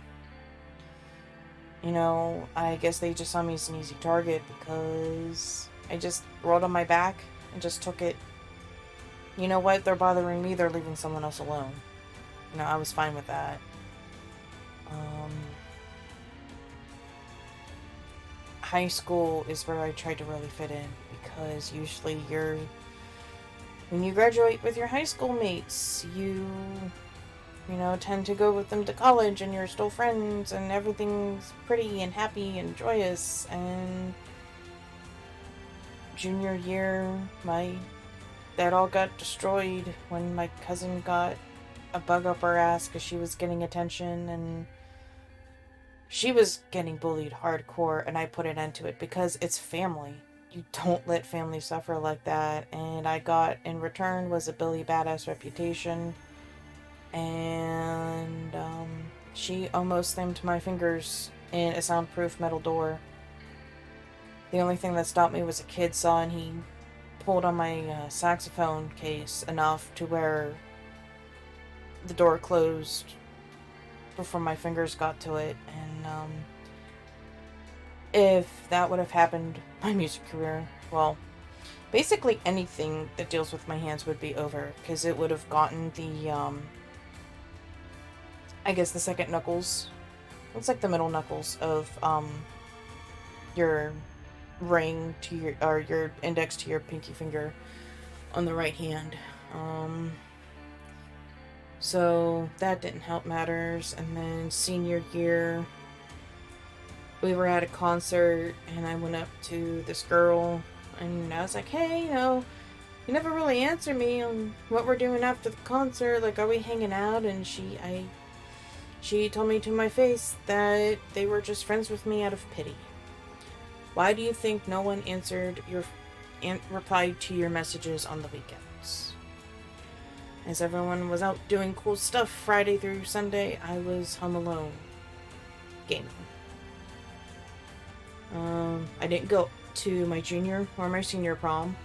I guess they just saw me as an easy target because I just rolled on my back and just took it. You know what? They're bothering me, they're leaving someone else alone. I was fine with that. High school is where I tried to really fit in because usually when you graduate with your high school mates, you tend to go with them to college and you're still friends and everything's pretty and happy and joyous. And junior year, that all got destroyed when my cousin got a bug up her ass because she was getting attention and she was getting bullied hardcore, and I put an end to it because it's family. You don't let family suffer like that. And I got, in return, was a Billy Badass reputation. And she almost slammed my fingers in a soundproof metal door. The only thing that stopped me was a kid saw, and he pulled on my saxophone case enough to where the door closed before my fingers got to it. And if that would have happened, my music career, well, basically anything that deals with my hands would be over, because it would have gotten the, I guess the second knuckles. It's like the middle knuckles of, your ring to your, or your index to your pinky finger on the right hand. So that didn't help matters. And then senior year, we were at a concert, and I went up to this girl, and I was like, hey, you never really answer me on what we're doing after the concert. Like, are we hanging out? And she told me to my face that they were just friends with me out of pity. Why do you think no one replied to your messages on the weekends? As everyone was out doing cool stuff Friday through Sunday, I was home alone, gaming. I didn't go to my junior or my senior prom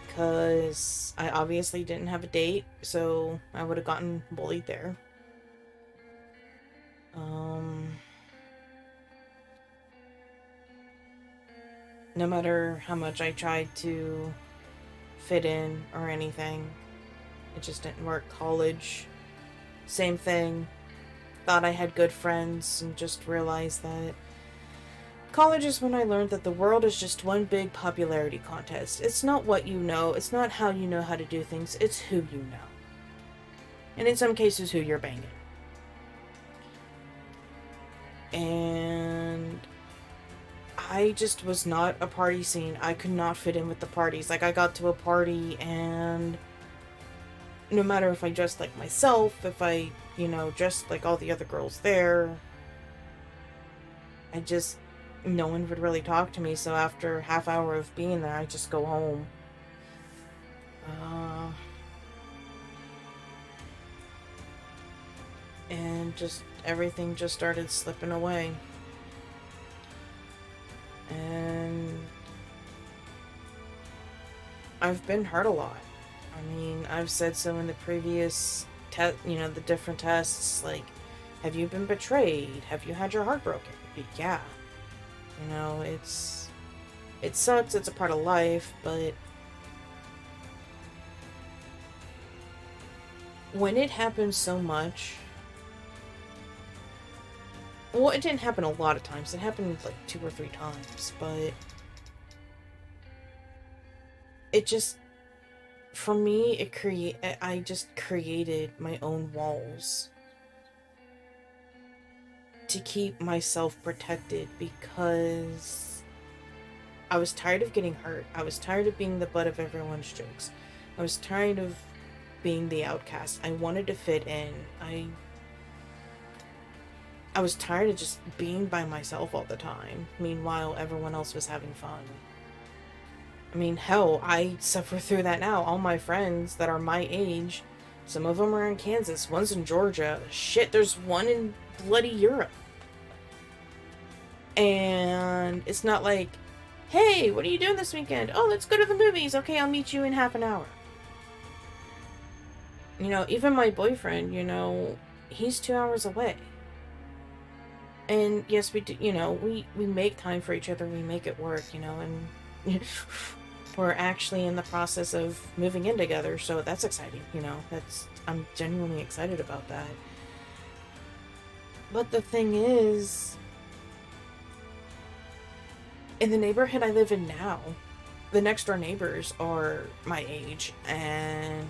because I obviously didn't have a date, so I would have gotten bullied there. No matter how much I tried to fit in or anything, it just didn't work. College, same thing. Thought I had good friends and just realized that college is when I learned that the world is just one big popularity contest. It's not what you know, it's not how you know how to do things, it's who you know. And in some cases, who you're banging. And I just was not a party scene. I could not fit in with the parties. Like, I got to a party, and no matter if I dressed like myself, if I, dressed like all the other girls there, no one would really talk to me. So after a half hour of being there, I just go home. And just everything just started slipping away. And I've been hurt a lot. I mean, I've said so in the previous the different tests, like, have you been betrayed? Have you had your heart broken? Yeah. It sucks, it's a part of life, but when it happens so much, well, it didn't happen a lot of times. It happened like 2 or 3 times, but it just, for me, I just created my own walls to keep myself protected, because I was tired of getting hurt. I was tired of being the butt of everyone's jokes. I was tired of being the outcast. I wanted to fit in. I was tired of just being by myself all the time. Meanwhile, everyone else was having fun. I mean, hell, I suffer through that now. All my friends that are my age, some of them are in Kansas, one's in Georgia. Shit, there's one in bloody Europe. And it's not like, hey, what are you doing this weekend? Oh, let's go to the movies. Okay, I'll meet you in half an hour. Even my boyfriend, he's 2 hours away. And yes, we do, we make time for each other, we make it work, and we're actually in the process of moving in together, so that's exciting, I'm genuinely excited about that. But the thing is, in the neighborhood I live in now, the next door neighbors are my age, and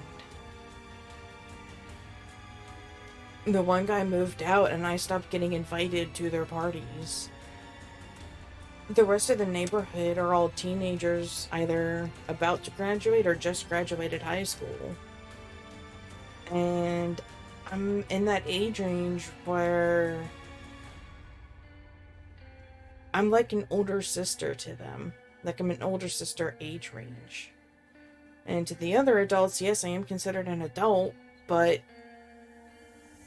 the one guy moved out and I stopped getting invited to their parties. The rest of the neighborhood are all teenagers, either about to graduate or just graduated high school. And I'm in that age range where I'm like an older sister to them. Like, I'm an older sister age range. And to the other adults, yes, I am considered an adult, but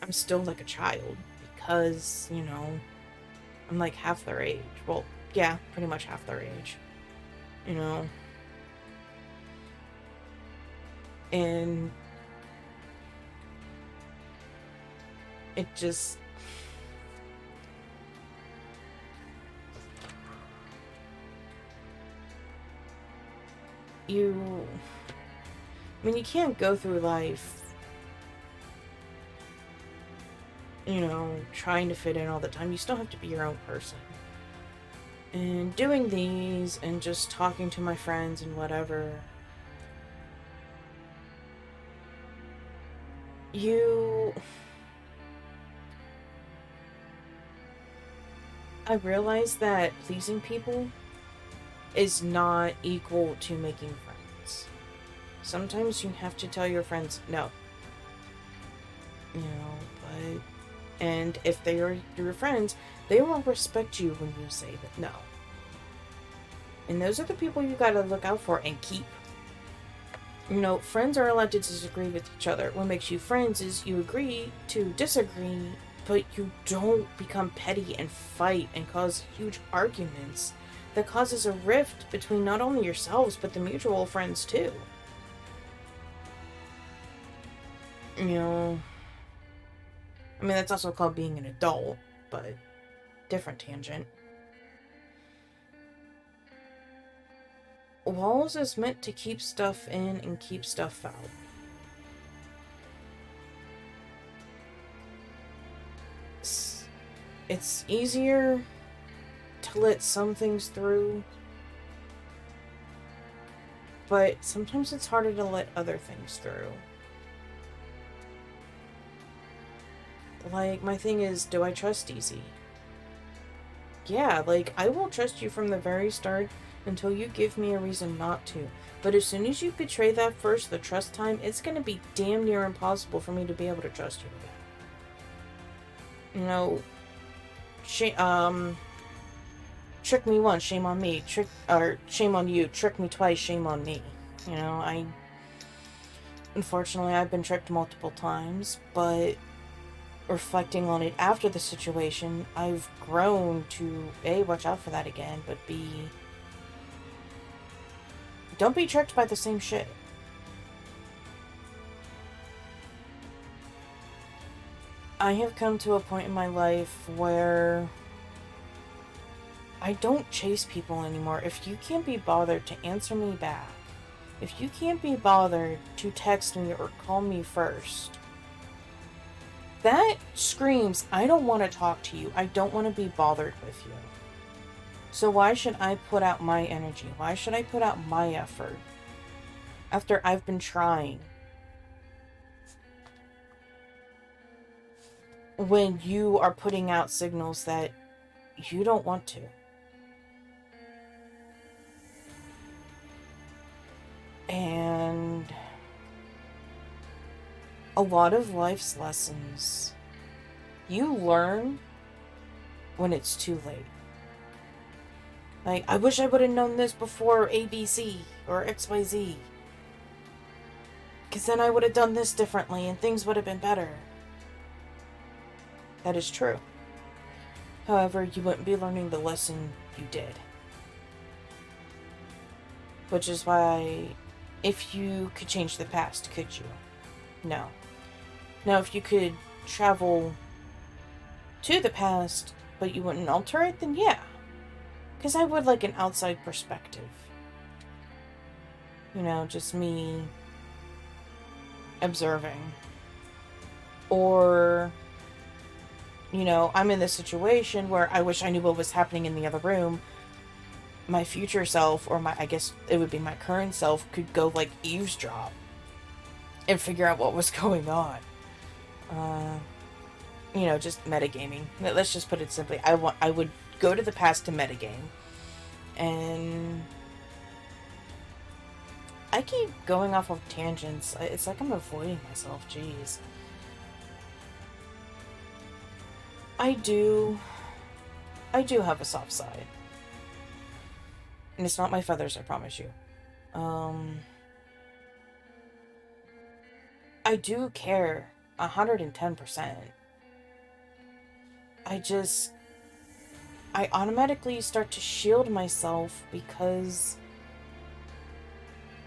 I'm still like a child, because, I'm like half their age. Well, yeah, pretty much half their age. And it just, you... I mean, you can't go through life, you know, trying to fit in all the time. You still have to be your own person. And doing these and just talking to my friends and whatever, I realize that pleasing people is not equal to making friends. Sometimes you have to tell your friends no. You know, but... And if they are your friends, they will respect you when you say that no. And those are the people you gotta look out for and keep. You know, friends are allowed to disagree with each other. What makes you friends is you agree to disagree, but you don't become petty and fight and cause huge arguments that causes a rift between not only yourselves, but the mutual friends too. You know... I mean, that's also called being an adult, but different tangent. Walls is meant to keep stuff in and keep stuff out. It's easier to let some things through, but sometimes it's harder to let other things through. Like, my thing is, do I trust Easy? Yeah, like, I will trust you from the very start until you give me a reason not to. But as soon as you betray that the trust time, it's gonna be damn near impossible for me to be able to trust you again. You know, trick me once, shame on me. Shame on you. Trick me twice, shame on me. You know, unfortunately, I've been tricked multiple times, but reflecting on it after the situation, I've grown to A, watch out for that again, but B, don't be tricked by the same shit. I have come to a point in my life where I don't chase people anymore. If you can't be bothered to answer me back, if you can't be bothered to text me or call me first, that screams, I don't want to talk to you. I don't want to be bothered with you. So why should I put out my energy? Why should I put out my effort after I've been trying? When you are putting out signals that you don't want to. And a lot of life's lessons you learn when it's too late. Like, I wish I would have known this before ABC or XYZ. Because then I would have done this differently and things would have been better. That is true. However, you wouldn't be learning the lesson you did. Which is why, if you could change the past, could you? No. Now, if you could travel to the past, but you wouldn't alter it, then yeah. Because I would like an outside perspective. You know, just me observing. Or, you know, I'm in this situation where I wish I knew what was happening in the other room. My future self, or I guess it would be my current self, could go, like, eavesdrop and figure out what was going on. You know, just metagaming. Let's just put it simply. I would go to the past to metagame. And I keep going off of tangents. It's like I'm avoiding myself. Jeez. I do have a soft side. And it's not my feathers, I promise you. I do care 110%. I automatically start to shield myself because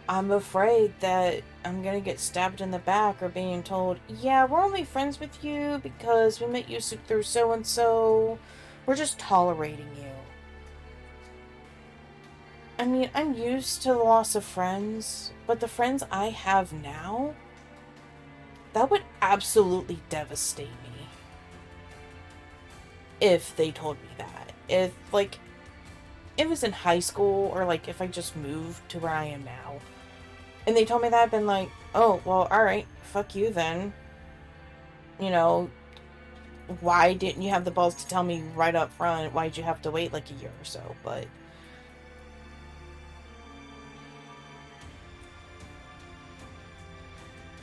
I'm afraid that I'm gonna get stabbed in the back or being told, yeah, we're only friends with you because we met you through so-and-so. We're just tolerating you. I mean, I'm used to the loss of friends, but the friends I have now, that would absolutely devastate me if they told me that. If, like, it was in high school, or, like, if I just moved to where I am now, and they told me that, I've been like, oh, well, alright, fuck you then. You know, why didn't you have the balls to tell me right up front? Why'd you have to wait, like, a year or so? But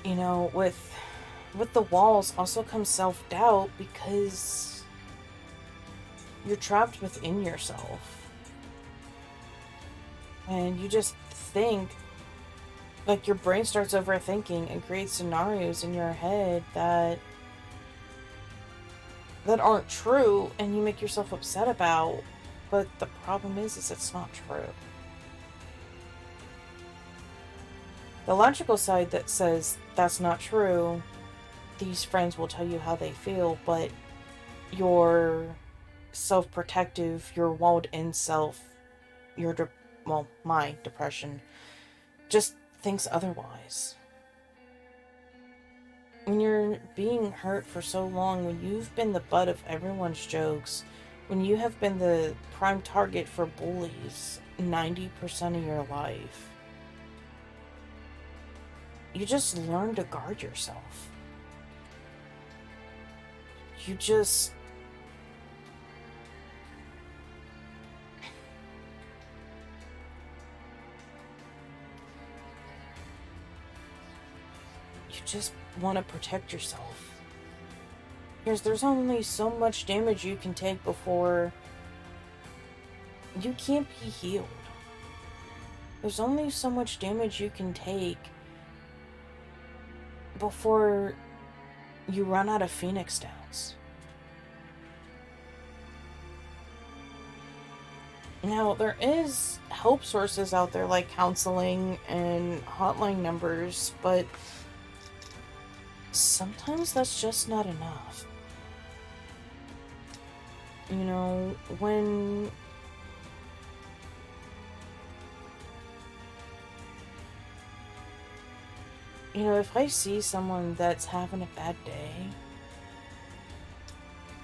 you know, with the walls also comes self-doubt, because you're trapped within yourself. And you just think, like, your brain starts overthinking and creates scenarios in your head that aren't true, and you make yourself upset about. But the problem is it's not true. The logical side that says that's not true, these friends will tell you how they feel, but your self-protective, your walled-in self, my depression, just thinks otherwise. When you're being hurt for so long, when you've been the butt of everyone's jokes, when you have been the prime target for bullies 90% of your life, you just learn to guard yourself. You just... you just want to protect yourself. Because there's only so much damage you can take before you can't be healed. There's only so much damage you can take before you run out of Phoenix Downs. Now, there is help sources out there like counseling and hotline numbers, but sometimes that's just not enough. You know, if I see someone that's having a bad day,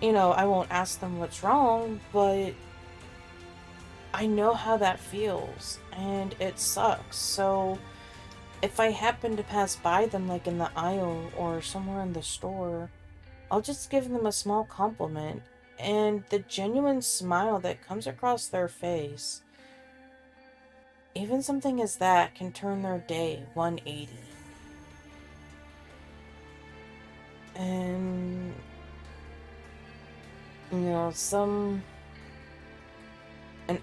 I won't ask them what's wrong, but I know how that feels, and it sucks. So if I happen to pass by them, like in the aisle or somewhere in the store, I'll just give them a small compliment, and the genuine smile that comes across their face, even something as that, can turn their day 180. And, and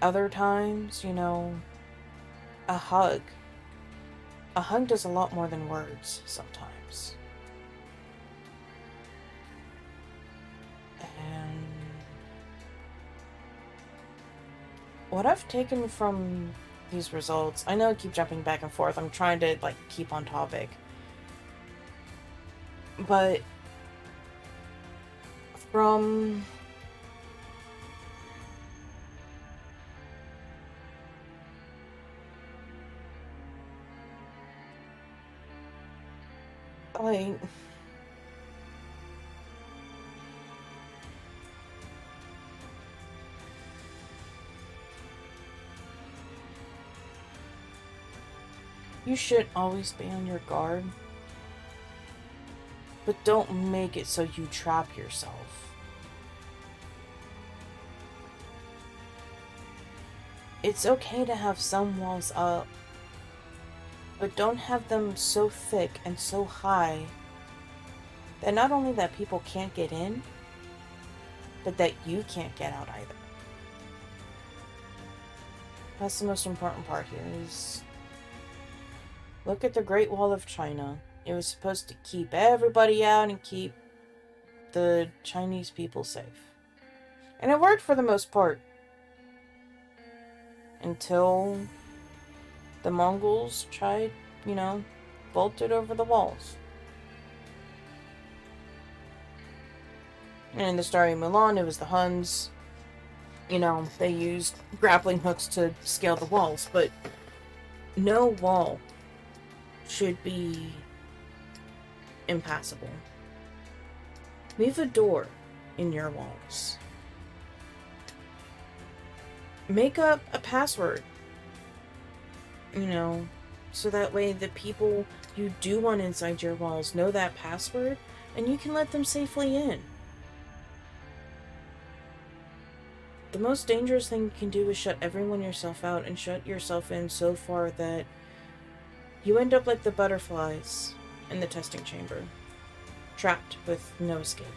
other times, a hug. A hug does a lot more than words sometimes. And what I've taken from these results, I know I keep jumping back and forth, I'm trying to, keep on topic. But from you should always be on your guard, but don't make it so you trap yourself. It's okay to have some walls up, but don't have them so thick and so high that not only that people can't get in, but that you can't get out either. That's the most important part here, is look at the Great Wall of China. It was supposed to keep everybody out and keep the Chinese people safe. And it worked for the most part. Until the Mongols tried, bolted over the walls. And in the story of Mulan, it was the Huns. You know, they used grappling hooks to scale the walls, but no wall should be impassable. Leave a door in your walls. Make up a password, you know, so that way the people you do want inside your walls know that password and you can let them safely in. The most dangerous thing you can do is shut everyone yourself out and shut yourself in so far that you end up like the butterflies in the testing chamber, trapped with no escape.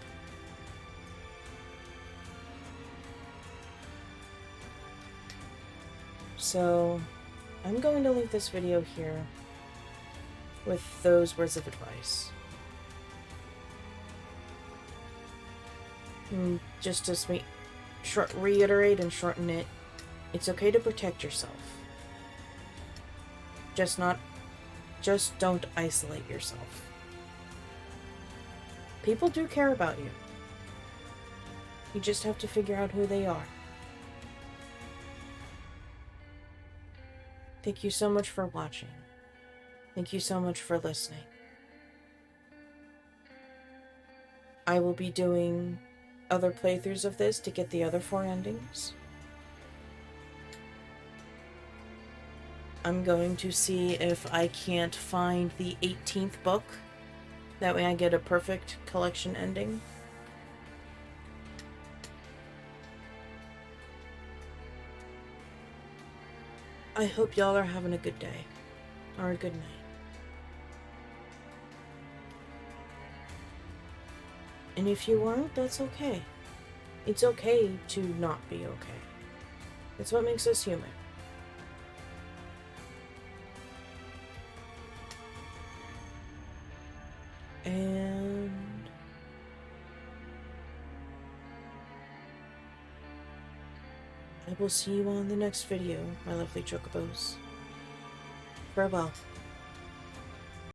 So, I'm going to leave this video here with those words of advice. And just to reiterate and shorten it, it's okay to protect yourself. Just don't isolate yourself. People do care about you. You just have to figure out who they are. Thank you so much for watching. Thank you so much for listening. I will be doing other playthroughs of this to get the other 4 endings. I'm going to see if I can't find the 18th book. That way I get a perfect collection ending. I hope y'all are having a good day. Or a good night. And if you aren't, that's okay. It's okay to not be okay. It's what makes us human. And I will see you on the next video, my lovely chocobos. Farewell.